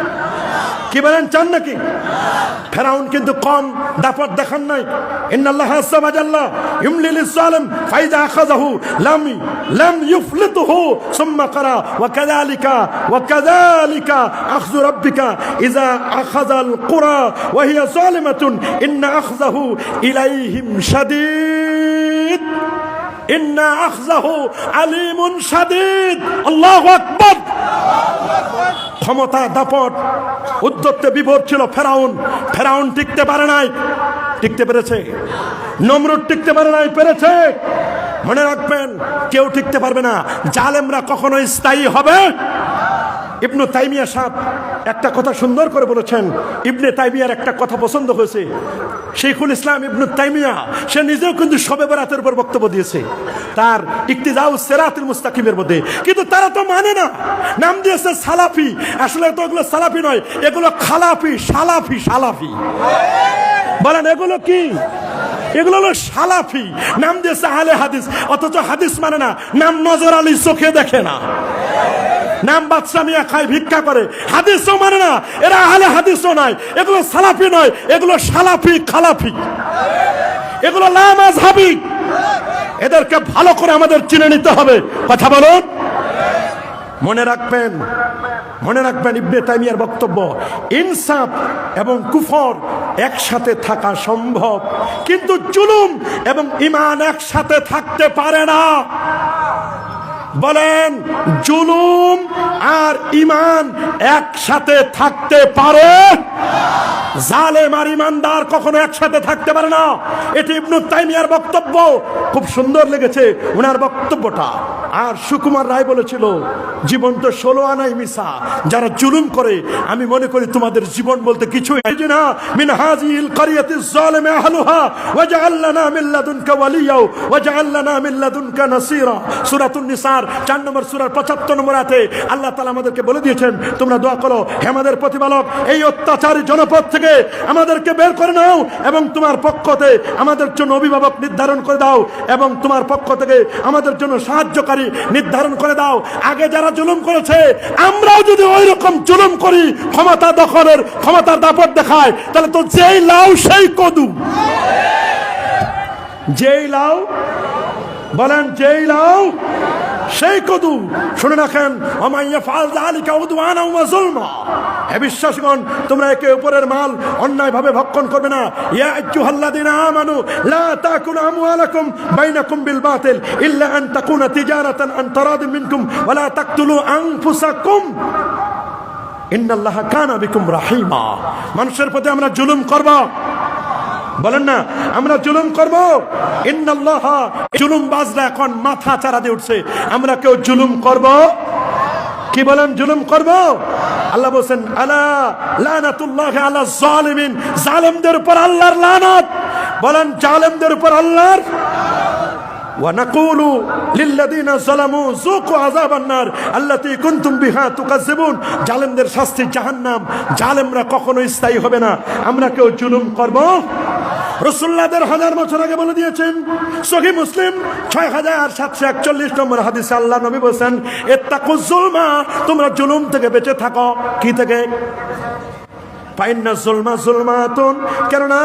কি বলেন, চান নাকি? ফেরাউন কিন্তু কম দাপট দেখান নাই। ইন্নাল্লাহা আযজা ওয়া জাল্লা ইউমলি লিয-যালিম ফাইযা আখাযাহু লাম ইউফলিতুহু সুম্মা ক্বারা ওয়া কাযালিকা আখযু রাব্বিকা ইযা আখাযাল কুরা ওয়া হিয়া যালিমাতুন ইন্না আখযাহু ইলাইহিম শাদীদ, ইন্না আখযাহু আলীমুন শাদীদ। আল্লাহু আকবার। ক্ষমতা দাপট উদ্যত্তে বিভোর ছিল ফেরাউন। ফেরাউন টিকতে পারে নাই, টিকতে পেরেছে? নমরুদ টিকতে পারে নাই, পেরেছে? মনে রাখবেন, কেউ টিকতে পারবে না। জালেমরা কখনো স্থায়ী হবে? ইবনে তাইমিয়া সাহেব একটা কথা সুন্দর করে বলেছেন। ইবনে তাইমিয়ার একটা কথা পছন্দ হয়েছে। শেখুল ইসলাম ইবনে তাইমিয়া সে নিজেও কিন্তু শবে বরাতের উপর বক্তব্য দিয়েছে তার ইক্তিদাউ সিরাতুল মুস্তাকিমের মধ্যে, কিন্তু তারা তো মানে না, নাম দিয়েছে সালাফি। আসলে তো এগুলো সালাফি নয়, এগুলো খালাফি, সালাফি, সালাফি। বলেন এগুলো কি? এগুলো হলো সালাফি। নাম দিয়েছে আহলে হাদিস, অথচ হাদিস মানে না। নাম নজর আলী, চোখে দেখে না। নাম বাদশা মিয়া, খায় ভিক্ষা করে, হাদিসও মানে না। এরা আহলে হাদিসও নয়, এগুলো সালাফি নয়, এগুলো সালাফি, খালাফি, এগুলো লা মাযহাবি। এদেরকে ভালো করে আমাদের চিনে নিতে হবে। কথা বলুন। মনে রাখবেন, মনে রাখবেন ইবনে তাইমিয়ার বক্তব্য, ইনসাফ এবং কুফর একসাথে থাকা সম্ভব, কিন্তু জুলুম এবং ঈমান একসাথে থাকতে পারে না। বলেন, জুলুম আর ঈমান একসাথে থাকতে পারে? জালেম আর ঈমানদার কখনো একসাথে থাকতে পারে না। এটি ইবনে তাইমিয়ার বক্তব্য। খুব সুন্দর লেগেছে ওনার বক্তব্যটা। আর সুকুমার রায় বলেছিল, জীবন তো 16 আনাই মিশা। যারা জুলুম করে, আমি মনে করি তোমাদের জীবন বলতে কিছুই না। মিন হাযিহিল ক্বরিয়াতিজ যালিমা আহলুহা ওয়াজআল লানা মিন লাদুনকা ওয়ালিয়া ওয়াজআল লানা মিন লাদুনকা নাসীরা। সূরাতুন নিসার 4 নম্বর সূরার 75 নম্বর আয়াতে আল্লাহ তাআলা আমাদেরকে বলে দিয়েছেন, তোমরা দোয়া করো, হে আমাদের প্রতিপালক, এই অত্যাচারী জনপদ থেকে আমাদেরকে বের করে নাও এবং তোমার পক্ষ থেকে আমাদের জন্য অভিভাবক নির্ধারণ করে দাও এবং তোমার পক্ষ থেকে আমাদের জন্য সাহায্যকারী নির্ধারণ করে দাও। আগে যারা জুলুম করেছে, আমরাও যদি ওই রকম জুলুম করি, ক্ষমতা দখলের, ক্ষমতার দাপট দেখায়, তাহলে তো যেই লাউ সেই কদু। যেই লাউ, বলেন যেই লাউ সেই কদু। শুনে রাখেন, ওমাইয়া ফাল যালিকা উদওয়ানা ওয়া যুলমা। হে বিশ্বাসগণ, তোমরা একে অপরের মাল অন্যায়ভাবে ভক্ষণ করবে না। ইয়া আইয়ুহাল্লাযিনা আমানু লা তাকুলু আমওয়ালাকুম বাইনাকুম বিল বাতিল ইল্লা আন তাকুনা তিজারাতান আন তারাদিন মিনকুম ওয়া লা তাকতুলু আনফুসাকুম ইন্নাল্লাহা কানা বিকুম রাহিমা। মানুষের প্রতি আমরা জুলুম করব? বলেন না, আমরা জুলুম করব? ইন্নাল্লাহা, জুলুম বাজরা এখন মাথা চারা দিয়ে উঠছে। আমরা কেউ জুলুম করব? কি বলেন, জুলুম করব? আল্লাহ বলেন, আলা লানাতুল্লাহি আলা যালিমিন, জালেমদের উপর আল্লাহর লানত। বলেন, জালেমদের উপর আল্লাহর। ওয়া নাকুলু লিল্লাযিনা যালামু যুকু আযাবান নার আল্লাতী কুনতুম বিহা তুকাজ্জিবুন। জালেমদের শাস্তি জাহান্নাম। জালেমরা কখনো স্থায়ী হবে না। আমরা কেউ জুলুম করব? রাসূলুল্লাহ 1000 বছর আগে বলে দিয়েছেন, সহিহ মুসলিম 6741 নম্বর হাদিসে আল্লাহ নবী বলেন, ইত্তাকুজ যুলমা, তোমরা জুলুম থেকে বেঁচে থাকো। কি থেকে? ফাইন্না যুলমা যুলমাতুন, কেননা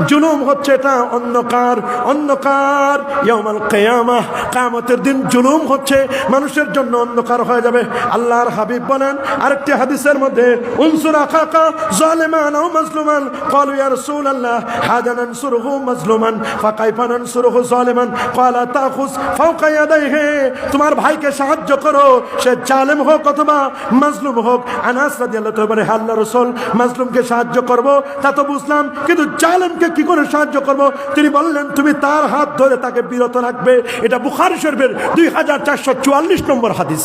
জুলুম হচ্ছে এটা অন্ধকার, অন্ধকার। ইয়াউমাল কিয়ামাহ, কিয়ামতের দিন জুলুম হচ্ছে মানুষের জন্য অন্ধকার হয়ে যাবে। আল্লাহর হাবিব বলেন আরেকটি হাদিসের মধ্যে, উনসুর আখাকা যালিমান আও মাজলুমান, ক্বালু ইয়া রাসূলুল্লাহ হাদা নানসুরহু মাজলুমান ফাকাইফা নানসুরহু যালিমান, ক্বালা তাখুজ ফাওকা ইয়াদাইহি, তোমার ভাইকে সাহায্য করো, সে জালেম হোক অথবা মাজলুম হোক। আনাস রাদিয়াল্লাহু তাআলা বলে, আল্লাহর রাসূল মাজলুমকে সাহায্য করব তা তো বুঝলাম, কিন্তু জালেমকে কি করে সাহায্য করব? তিনি বললেন তুমি তার হাত ধরে তাকে বিরত রাখবে। এটা বুখারী শরীফের 2444 নম্বর হাদিস।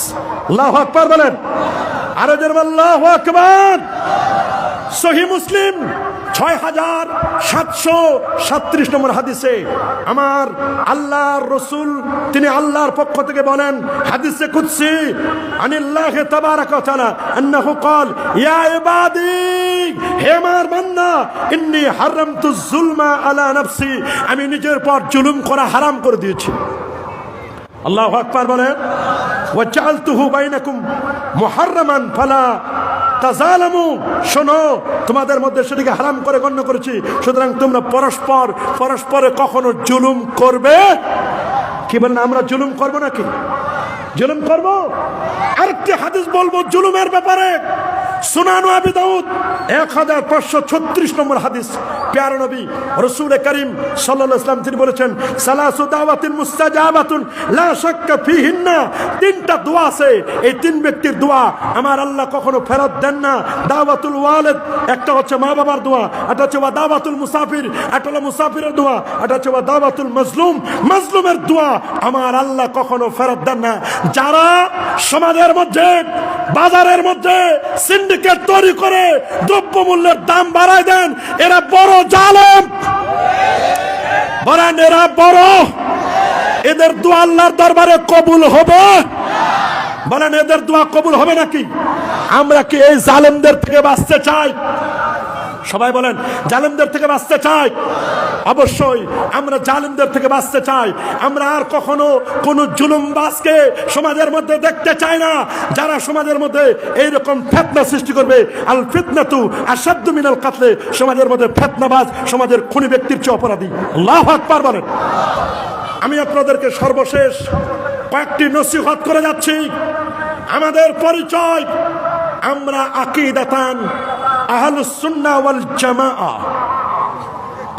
আল্লাহু আকবার বলেন, আরো জোরে আল্লাহু আকবার। সহিহ মুসলিম 6737 নম্বর হাদিসে আমার আল্লাহর রাসূল তিনি আল্লাহর পক্ষ থেকে বলেন, হাদিসে কুদসি আনিল্লাহি তাবারাকা ওয়া তাআলা আন্নাহু ক্বাল ইয়া ইবাদি, হে আমার বান্দা, ইন্নী হারামতু যুলমা আলা নাফসি, আমি নিজের পর জুলুম করা হারাম করে দিয়েছি। আল্লাহু আকবার বলেন, ওয়া জাআলতুহু বাইনাকুম মুহাররামান ফালা তাজালামু, শোনো তোমাদের মধ্যে সেটাকে হারাম করে গণ্য করেছি, সুতরাং তোমরা পরস্পরে কখনো জুলুম করবে। কি বলেন, আমরা জুলুম করব নাকি? জুলুম করব? আরেকটি হাদিস বলবো জুলুমের ব্যাপারে, সুনান আবি দাউদ 1536 নম্বর হাদিস। প্যারা নবী রাসূল করিম সাল্লাল্লাহু আলাইহি ওয়াসাল্লাম তিনি বলেছেন, সালাসু দাওয়াতিন মুস্তাজাবাতুন লা শাক্কা ফিহিন্না, তিনটা দোয়া আছে, এই তিন ব্যক্তির দোয়া আমার আল্লাহ কখনো ফেরত দেন না। দাওয়াতুল ওয়ালিদ, একটা হচ্ছে মা বাবার দোয়া, এটা হচ্ছে ওয়া দাওয়াতুল মুসাফির, এটা হলো মুসাফিরের দোয়া, এটা হচ্ছে ওয়া দাওয়াতুল মাজলুম, মাজলুমের দোয়া আমার আল্লাহ কখনো ফেরত দেন না। যারা সমাজের মধ্যে বাজারের মধ্যে সিন্ডিকেট তৈরি করে দ্রব্যমূল্যের দাম বাড়ায় দেন, এরা বড় জালেম, বলেন এরা বড়, এদের দোয়া আল্লাহর দরবারে কবুল হবে? বলেন এদের দোয়া কবুল হবে নাকি? আমরা কি এই জালেমদের থেকে বাঁচতে চাই? সবাই বলেন জালেমদের থেকে বাঁচতে চাই? অবশ্যই আমরা জালেমদের থেকে বাঁচতে চাই। আমরা আর কখনো কোন জুলুমবাজকে সমাজের মধ্যে দেখতে চাই না, যারা সমাজের মধ্যে এইরকম ফিতনা সৃষ্টি করবে। আল ফিতনাতু আশাদ্দু মিনাল কাতলে, সমাজের মধ্যে ফিতনাবাজ সমাজের খুনি ব্যক্তির চেয়ে অপরাধী। আল্লাহু আকবার বলেন। আমি আপনাদেরকে সর্বশেষ কয়েকটি নসিহত করে যাচ্ছি। আমাদের পরিচয়, আমরা আকীদাতান আহলুস সুন্নাহ ওয়াল জামাআহ।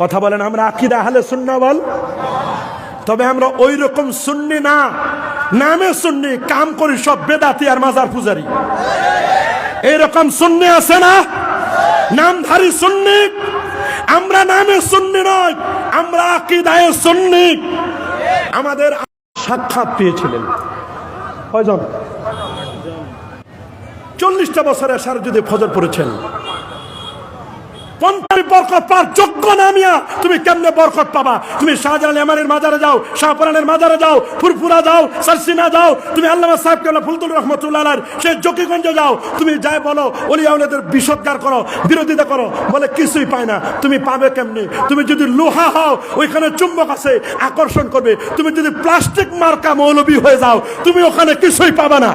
কথা বলেন, আমরা আকীদা আহলে সুন্নাহ ওয়াল, তবে আমরা ওই রকম সুন্নি না, নামে সুন্নি, কাম করি সব বেদাতি আর মাজার পূজারি। এইরকম সুন্নি আছে না, নামধারী সুন্নি। আমরা নামে সুন্নি নয়, আমরা আকীদায়ে সুন্নি। আমাদের সাক্ষাৎ পেয়েছিলেন কয়জন? 40টা বছরে সারা যদি ফজর পড়েছেন, 50 বরকত পাওয়ার যোগ্য নামিয়া তুমি কেমনে বরকত পাবা? তুমি শাহজালাল ইয়ামানের মাজারে যাও, শাহপুরানের মাজারে যাও, ফুরফুরা যাও, সারসিনা যাও, তুমি আল্লামা সাহেব কেবলা ফুলতুল রহমতুল্লাহ আলাইহির সেই জকিগঞ্জে যাও, তুমি যাই বলো ওলিয়া আউলিয়াদের বিসৎকার করো, বিরোধিতা করো, বলে কিছুই পায় না। তুমি পাবে কেমনে? তুমি যদি লোহা হও, ওইখানে চুম্বক আছে, আকর্ষণ করবে। তুমি যদি প্লাস্টিক মার্কা মৌলবী হয়ে যাও, তুমি ওখানে কিছুই পাবে না।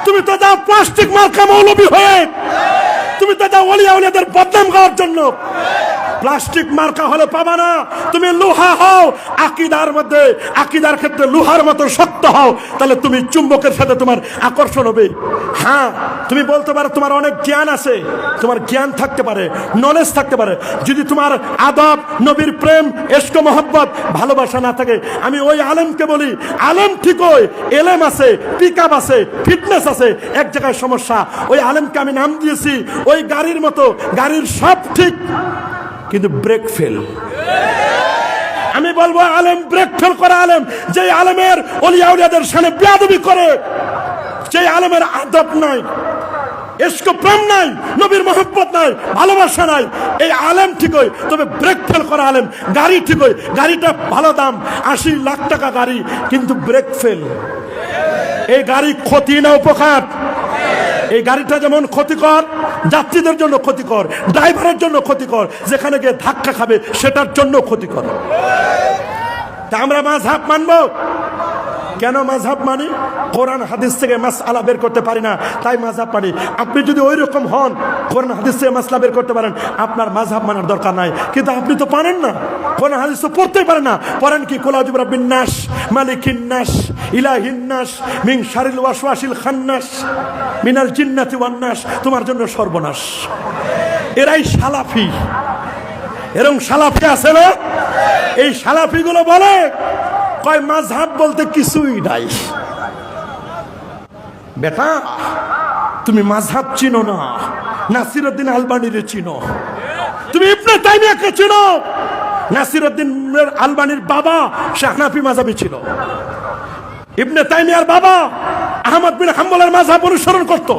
তুমি তো যাও প্লাস্টিক মার্কা মৌলবী হয়ে, তুমি তো যাও ওলিয়া আউলিয়াদের বদনাম গাওয়ার জন্য। প্লাস্টিক মার্কা হলে পাবা না। তুমি লোহা হও, আকীদার মধ্যে, আকীদার ক্ষেত্রে লোহার মতো শক্ত হও, তাহলে তুমি চুম্বকের সাথে তোমার আকর্ষণ হবে। হ্যাঁ, তুমি বলতে পারো তোমার অনেক জ্ঞান আছে, তোমার জ্ঞান থাকতে পারে, নলেজ থাকতে পারে, যদি তোমার আদব, নবীর প্রেম, ইশক, মহব্বত, ভালোবাসা না থাকে। আমি ওই আলেমকে বলি, আলেম ঠিকই, এলেম আছে, পিকআপ আছে, ফিটনেস আছে, এক জায়গায় সমস্যা। ওই আলেমকে আমি নাম দিয়েছি ওই গাড়ির মতো, গাড়ির সব ঠিক কিন্তু ব্রেক ফেল। আমি বলবো আলেম ব্রেক ফেল করা আলেম, যে আলেমের ওলিয়া আউলিয়াদের সামনে বেয়াদবি করে, যে আলেমের আদব নাই, ইশক প্রেম নাই, নবীর মহব্বত নাই, ভালোবাসা নাই, এই আলেম ঠিকই, তবে ব্রেক ফেল করা আলেম। গাড়ি ঠিকই, গাড়িটা ভালো দাম, 80 লাখ টাকা গাড়ি, কিন্তু ব্রেক ফেল। এই গাড়ি ক্ষতি না উপকার? এই গাড়িটা যেমন ক্ষতিকর, যাত্রীদের জন্য ক্ষতিকর, ড্রাইভারের জন্য ক্ষতিকর, যেখানে গিয়ে ধাক্কা খাবে সেটার জন্য ক্ষতিকর। তা আমরা মাযহাব মানবো? কেন মাযহাব মানি? কোরআন হাদিস থেকে মাসআলা বের করতে পারি না, তাই মাযহাব মানি। আপনি যদি ওই রকম হন, কোরআন হাদিস থেকে মাসআলা বের করতে পারেন, আপনার মাযহাব মানার দরকার নাই। কিন্তু আপনি তো পারেন না, কোরআন হাদিস তো পড়তেই পারেন না। পড়েন কি? কুল আউযু বিরাব্বিন নাস, মালিকিন নাস, ইলাহিন নাস, মিন শারিল ওয়াসওয়াসিল খান্নাস, মিনাল জিন্নাতি ওয়ান নাস। তোমার জন্য সর্বনাশ। এরাই সালাফি। এরকম সালাফি আছে না? এই সালাফিগুলো বলে কয় মাযহাব বলতে কিছুই নাই। বেটা, তুমি মাযহাব চিনো না, নাসিরউদ্দিন আলবানীরে চিনো। তুমি ইবনে তাইমিয়াকে চিনো। নাসিরউদ্দিন আলবানীর বাবা সে হানাফি মাযহাবী ছিল। ইবনে তাইমিয়ার বাবা আহমদ বিন হাম্বলের মাযহাব অনুসরণ করত।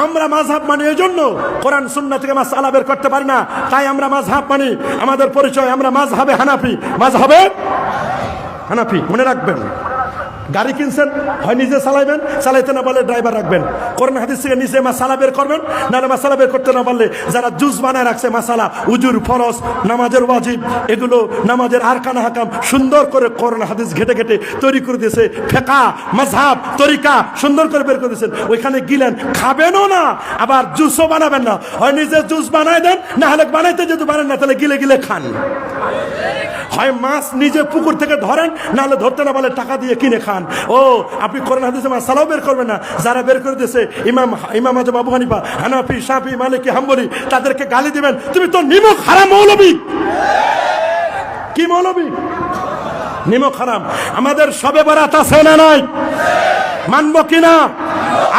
আমরা মাযহাব মানি এজন্য কোরআন সুন্নাহ থেকে মাসআলা বের করতে পারি না, তাই আমরা মাযহাব মানি। আমাদের পরিচয়, আমরা মাযহাবে হানাফি। মাযহাবে হানাফি মনে রাখবেন। গাড়ি কিনছেন, হয় নিজে চালাইবেন, চালাইতে না পারলে ড্রাইভার রাখবেন। কোরআন হাদিস থেকে নিজে মাসালা বের করবেন, নাহলে মাসালা বের করতে না পারলে যারা জুস বানায় রাখছে মাসালা, উজুর ফরজ, নামাজের ওয়াজিব, এগুলো নামাজের আরকান হাকাম সুন্দর করে কোরআন হাদিস ঘেটে ঘেটে তৈরি করে দিয়েছে। ফিকহ, মাযহাব, তরিকা সুন্দর করে বের করে দিয়েছেন। ওইখানে গিলেন, খাবেনও না, আবার জুসও বানাবেন না। হয় নিজে জুস বানাই দেন, না হলে বানাইতে যদি পারেন না তাহলে গিলে গিলে খান। হয় মাছ নিজে পুকুর থেকে ধরেন, নাহলে ধরতে না পারলে টাকা দিয়ে কিনে খান। ও, আপনি কোরআন হাদিসে মাসালাও বের করবেন না। যারা বের করে দিয়েছে ইমাম আজম আবু হানিফা, হানাফি, শাফি, মালিকি, হাম্বলি, তাদেরকে গালি দিবেন তুমি তো নিমক হারাম মৌলবী। কি মৌলবী? নিমক হারাম। আমাদের শবে বরাত আছে না নাই? মানবো কিনা?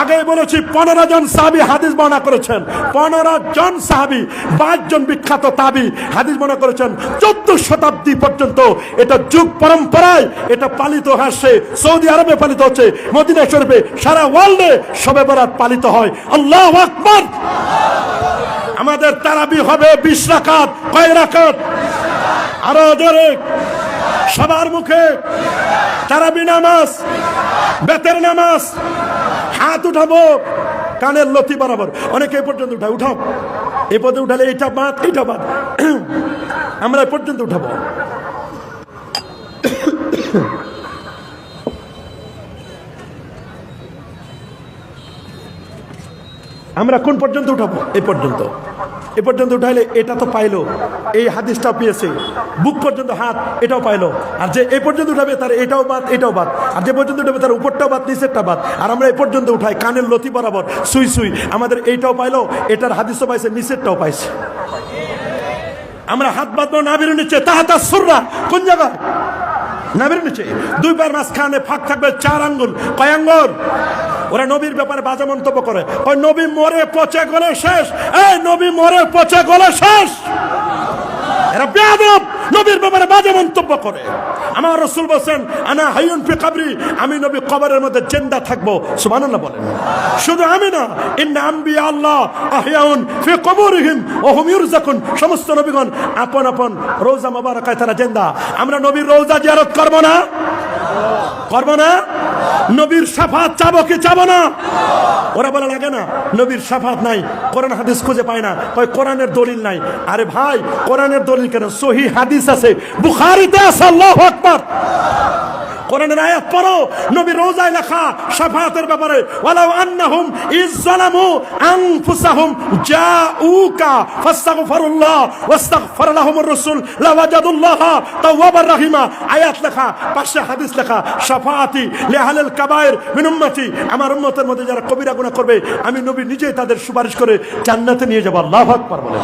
আগে বলেছি 15 জন সাহাবী হাদিস বর্ণনা করেছেন। 15 জন সাহাবী, 5 জন বিখ্যাত তাবী হাদিস বর্ণনা করেছেন। 14 শতাব্দী পর্যন্ত এটা যুগ পরম্পরায় এটা পালিত হচ্ছে। সৌদি আরবে পালিত হচ্ছে, মদিনা শরীফে, সারা ওয়ার্ল্ডে শবে বরাত পালিত হয়। আল্লাহু আকবার। আমাদের তারাবি হবে 20 রাকাত। কয় রাকাত? আরো জোরে সবার মুখে। তারাবি নামাজ, বেতের নামাজ। হাত উঠাবো কানের লতি বরাবর। অনেকে এই পর্যন্ত উঠায়, উঠাও। এই পদে উঠালে এইটা বাদ, এইটা বাদ। আমরা এই পর্যন্ত উঠাবো। আমরা কোন পর্যন্ত উঠাবো? এই পর্যন্ত। এ পর্যন্ত উঠাইলে এটা তো পাইলো, এই হাদিসটা পেয়েছে। বুক পর্যন্ত হাত, এটাও পাইলো। আর যে এই পর্যন্ত উঠাবে তার এটাও বাদ, এটাও বাদ। আর যে পর্যন্ত উঠাবে তার উপরটাও বাদ, নিচেরটা বাদ। আর আমরা এই পর্যন্ত উঠাই কানের লতি বরাবর, সুই সুই। আমাদের এইটাও পাইলো, এটার হাদিসও পাইছে, নিচেরটাও পাইছে। আমরা হাত বাঁধবো নাভির নিচে, তাহাতা সুররা। কোন জায়গায়? নাভির নিচে। 2 বার মাঝখানে ফাঁক থাকবে 4 আঙ্গুল। কয় আঙ্গুল? ওরা নবীর ব্যাপারে বাজে মন্তব্য করে। ওই নবী মরে পচে গলে শেষ। এই নবী মরে পচে গলে শেষ। এরা বেয়াদব, নবীর ব্যাপারে বাজে মন্তব্য করে। আমার রাসূল বলেন, আনা হাইয়ুন ফি কবরি, আমি নবী কবরের মধ্যে জিন্দা থাকবো। সুবহানাল্লাহ বলেন। শুধু আমি না, ইন্না আম্বিয়া আল্লাহ আহইয়াউন ফি কবরিহিম ওয়া হুম ইরযাকুন। সমস্ত নবীগণ আপন আপন রওজা মুবারাকায় তারা জিন্দা। আমরা নবীর রওজা জিয়ারত করব না? করব না? নবীর শাফাত চাবো কি চাবো না? ওরা বলে লাগে না নবীর শাফাত নাই, কোরআন হাদিস খুঁজে পায় না, কয় কোরআনের দলিল নাই। আরে ভাই, কোরআনের দলিল কেন? সহিহ হাদিস আছে, বুখারীতে আছে। আল্লাহু আকবার। কোরআনের আয়াত পড়ো, নবীর রওজায় লেখা শাফাতের ব্যাপারে, ওয়ালাউ আন্নাহুম ইজ যালামু আনফুসাহুম জাউকা ফাস্তাগফিরুল্লাহ ওয়াস্তাগফার লাহুমুর রাসূল লাওয়াজাদুল্লাহা তাওয়াবার রাহিমা। আয়াত লেখা, পাশে হাদিস লেখা, শাফাআতি লিআহলিল কাবায়ের মিন উম্মতি। আমার উম্মতের মধ্যে যারা কবিরা গুনাহ করবে, আমি নবী নিজেই তাদের সুপারিশ করে জান্নাতে নিয়ে যাব। আল্লাহু আকবার বলেন।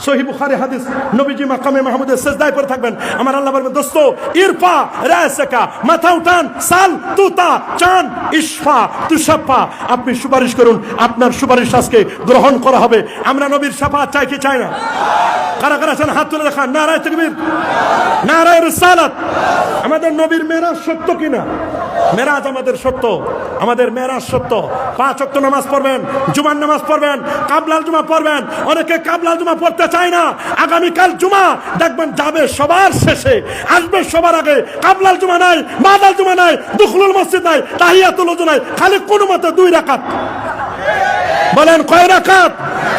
সহিহ বুখারী হাদিস, নবীজি মাকামে মাহমুদের সিজদায় পড়ে থাকবেন। আমার আল্লাহ বলবেন, দোস্ত ইরফা রাসাকা, মাথা উঠান, সাল তুতা চান, ইশফা তুশাফা। আপনি সুপারিশ করুন, আপনার সুপারিশ আজকে গ্রহণ করা হবে। আমরা নবীর শাফাত চাই কি চাই না? কারা কারা চান হাত তুলে দেখান। নারায়ে তাকবীর, নারায়ে রিসালাত। আমাদের নবীর মেরাজ সত্য কিনা? মেরাজ আমাদের সত্য, আমাদের মেরাজ সত্য। 5 ওয়াক্ত নামাজ পড়বেন, জুমার নামাজ পড়বেন, কাবলাল জুমা পড়বেন। অনেকে কাবলাল জুমা পড়তে চায় না। আগামীকাল জুমা দেখবেন যাবে সবার শেষে, আসবে সবার আগে। কাবলাল জুমা নাই, বাদাল জুমা নাই, দুখলুল মসজিদ নাই, তাহিয়াতুল ওযু নাই, খালি কোনো মতে 2 রাকাত। বলেন কয় রাকাত?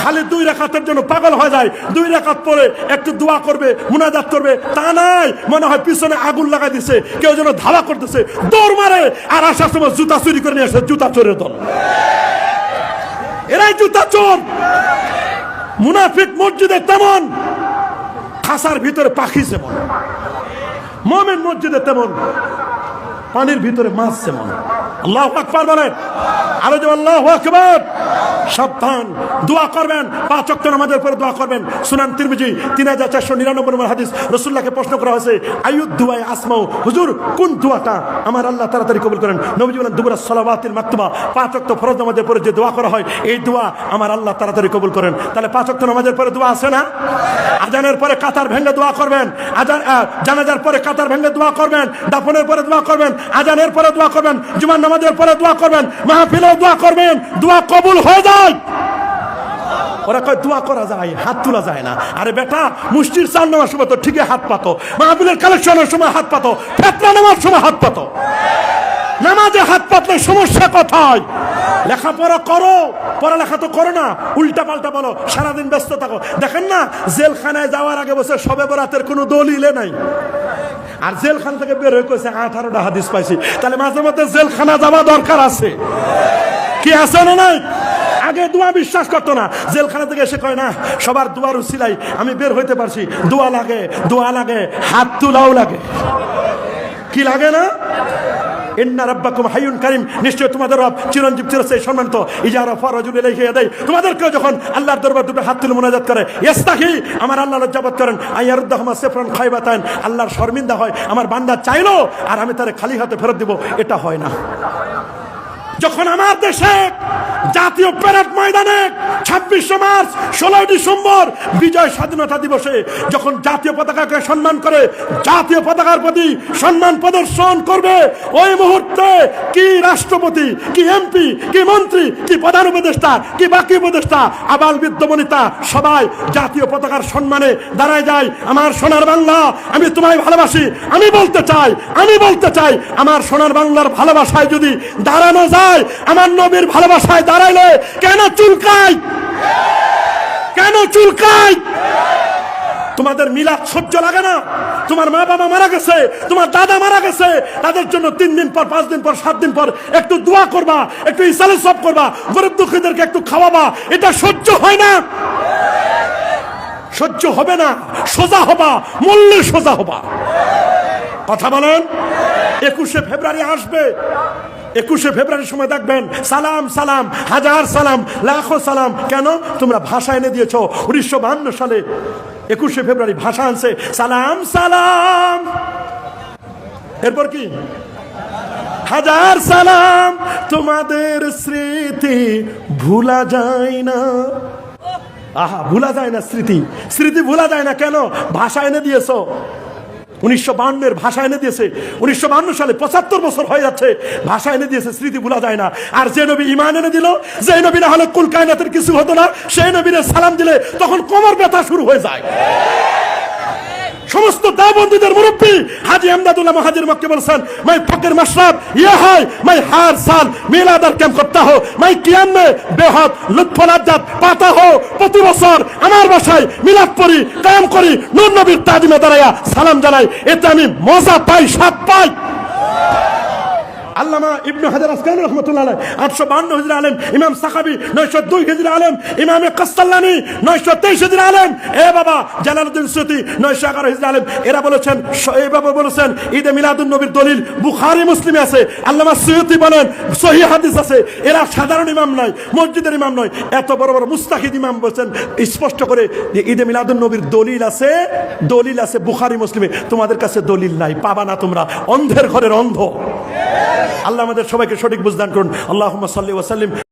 খালি 2 রাকাতের জন্য পাগল হয়ে যায়, 2 রাকাত পরে একটু দোয়া করবে, মুনাজাত করবে, তা নাই। মনে হয় পিছনে আগুন লাগাই দিছে, কেউ যেন ধাওয়া করতেছে, দৌড় মারে, আর আসার সময় জুতা চুরি করে নিয়ে আসে, জুতা চোরের দল। এরাই জুতা চোর। মুনাফিক মসজিদে তেমন, খাসার ভিতরে পাখি যেমন, মুমিন মসজিদে তেমন, পানির ভিতরে মাছ যেমন। আল্লাহু আকবার বলেন, আরো যে আল্লাহু আকবার। সাবধান, দোয়া করবেন, 5 ওয়াক্ত নামাজের পরে দোয়া করবেন। সুনান তিরমিজি 3499 নম্বর হাদিস, রাসূলুল্লাহকে প্রশ্ন করা হয়েছে, আইয়ুদ দুআ আসমাউ, হুজুর কোন দোয়াটা আমার আল্লাহ তাড়াতাড়ি কবুল করেন? নবীজি বলেন, দুবুরা সালাওয়াতিল মাকতুবা, 5 ওয়াক্ত ফরজ নামাজের পরে যে দোয়া করা হয়, এই দোয়া আমার আল্লাহ তাড়াতাড়ি কবুল করেন। তাহলে 5 ওয়াক্ত নামাজের পরে দোয়া আছে না? আজানের পরে কাতার ভেঙে দোয়া করবেন, জানাজার পরে কাতার ভেঙে দোয়া করবেন, দাফনের পরে দোয়া করবেন, আজানের পরে দোয়া করবেন, জুমার নামাজের পরে দোয়া করবেন, মাহফিলেও দোয়া করবেন, দোয়া কবুল হয়ে যায়। ওরা কয় দোয়া করা যায়, হাত তোলা যায় না। আরে বেটা, মুষ্টির চাল নেওয়ার সময় তো ঠিকই হাত পাতো, মাহফিলের কালেকশনের সময় হাত পাতো, ফেতনা নেওয়ার সময় হাত পাতো, নামাজে হাত পাতলে সমস্যা কোথায়? লেখাপড়া করো, পড়ালেখা তো করো না, উল্টা পাল্টা বলো, সারাদিন ব্যস্ত থাকো। দেখেন না, জেলখানায় যাওয়ার আগে বসে শবে বরাতের কোনো দলিলে নাই, আর জেলখানা থেকে বের হয়ে কইছে 18টা হাদিস পাইছি। তাহলে মাঝে মধ্যে জেলখানা যাওয়া দরকার আছে কি আছে না নাই? আগে দোয়া বিশ্বাস করতো না, জেলখানা থেকে এসে কয় না সবার দোয়ার উসিলাই আমি বের হইতে পারছি। দোয়া লাগে, দোয়া লাগে, হাত তোলাও লাগে, কি লাগে না? ইন্না রাব্বাকুম হাইয়ুন কারীম, নিশ্চয় তোমাদের রব চিরঞ্জীব চিরস্থায়ী সম্মানিত। ইজারা ফারাজুল ইলাইহি ইয়াদাই, তোমাদের কেউ যখন আল্লাহর দরবারে দুটো হাত তুলে মুনাজাত করে, ইস্তাহি, আমার আল্লাহ লজ্জাবোধ করেন, আইয়ারুদ্দাহুমা সিফরান খায়বাতান, আল্লাহর শর্মিন্দা হয় আমার বান্দা চাইলো আর আমি তারে খালি হাতে ফেরত দিব, এটা হয় না। যখন আমার দেশে জাতীয় প্যারেড ময়দানে 26শে মার্চ 16 ডিসেম্বর বিজয় স্বাধীনতা দিবসে যখন জাতীয় পতাকাকে সম্মান করে, জাতীয় পতাকার প্রতি সম্মান প্রদর্শন করবে, ওই মুহূর্তে কি রাষ্ট্রপতি, কি এমপি, কি মন্ত্রী, কি প্রধান উপদেষ্টা, কি বাকি উপদেষ্টা, আবাল বৃদ্ধ বনিতা সবাই জাতীয় পতাকার সম্মানে দাঁড়ায় যায়। আমার সোনার বাংলা, আমি তোমায় ভালোবাসি। আমি বলতে চাই আমার সোনার বাংলার ভালোবাসায় যদি দাঁড়ানো যায়, আমার নবীর ভালোবাসায় দাঁড়াইলে কেন চুলকাই? কেন চুলকাই? তোমাদের মিলাদ সহ্য লাগে না? তোমার মা বাবা মারা গেছে, তোমার দাদা মারা গেছে, তাদের জন্য 3 দিন পর, 5 দিন পর, 7 দিন পর একটু দোয়া করবা, একটু ইসালে সব করবা, গরিব দুঃখীদেরকে একটু খাওয়াবা, এটা সহ্য হয় না? সহ্য হবে না, সোজা হবা, মূল্যে সোজা হবা। কথা বলেন। 21শে ফেব্রুয়ারি আসবে, 21শে ফেব্রুয়ারির সময় দেখবেন সালাম সালাম, হাজার সালাম, লাখো সালাম। কেন? তোমরা ভাষা এনে দিয়েছ। 1952 সালে 21শে ফেব্রুয়ারি ভাষা আনছে সালাম সালাম, এরপর কি? হাজার সালাম, তোমাদের স্মৃতি ভুলা যায় না। আহা, ভুলা যায় না স্মৃতি, স্মৃতি ভুলা যায় না। কেন? ভাষা এনে দিয়েছো। 1952 ভাষা এনে দিয়েছে। 1952 সালে 75 বছর হয়ে যাচ্ছে, ভাষা এনে দিয়েছে, স্মৃতি ভুলা যায় না। আর যে নবী ঈমান এনে দিল, যে নবী না হলে কুল কায়নাতের কিছু হতো না, সেই নবীরে সালাম দিলে তখন কোমর ব্যথা শুরু হয়ে যায়। সমস্ত দাবন্দিদের মুরব্বী হাজী আমদাদুল্লাহ মুহাজির মক্কি বলছেন, मैं फकर मशरब ये है, मैं हर साल मिलाद और कैंप करता हूं, मैं कियाम में बेहद लुत्फ लज्जत पाता हूं। প্রতি বছর আমার বাসায় মিলাদ পড়ি, কায়াম করি, নূর নবীর তাজিমে দাঁড়ায়া সালাম জানাই, এতে আমি মজা পাই, স্বাদ পাই। আল্লামা ইবনে হাজার আসকালানী রাহমাতুল্লাহ আলাইহি 852 হিজরি আলেম, ইমাম সাখাবী 902 হিজরি আলেম, ইমামে কাসসাল্লানী 923 হিজরি আলেম, এ বাবা জালালউদ্দিন সুয়ুতী 911 হিজরি আলেম, এরা বলেছেন, এইভাবে বলেছেন ঈদে মিলাদুন নবীর দলিল বুখারী মুসলিমে আছে। আল্লামা সুয়ুতী বলেন সহিহ হাদিস আছে। এরা সাধারণ ইমাম নয়, মসজিদের ইমাম নয়, এত বড় বড় মুস্তাহিদ ইমাম বলেছেন স্পষ্ট করে যে ঈদে মিলাদুন নবীর দলিল আছে, দলিল আছে বুখারী মুসলিমে। তোমাদের কাছে দলিল নাই, পাবা না তোমরা, অন্ধের ঘরের অন্ধ। আল্লাহ আমাদের সবাইকে সঠিক বুঝদান করুন। আল্লাহুম্মা সাল্লি ওয়া সাল্লিম।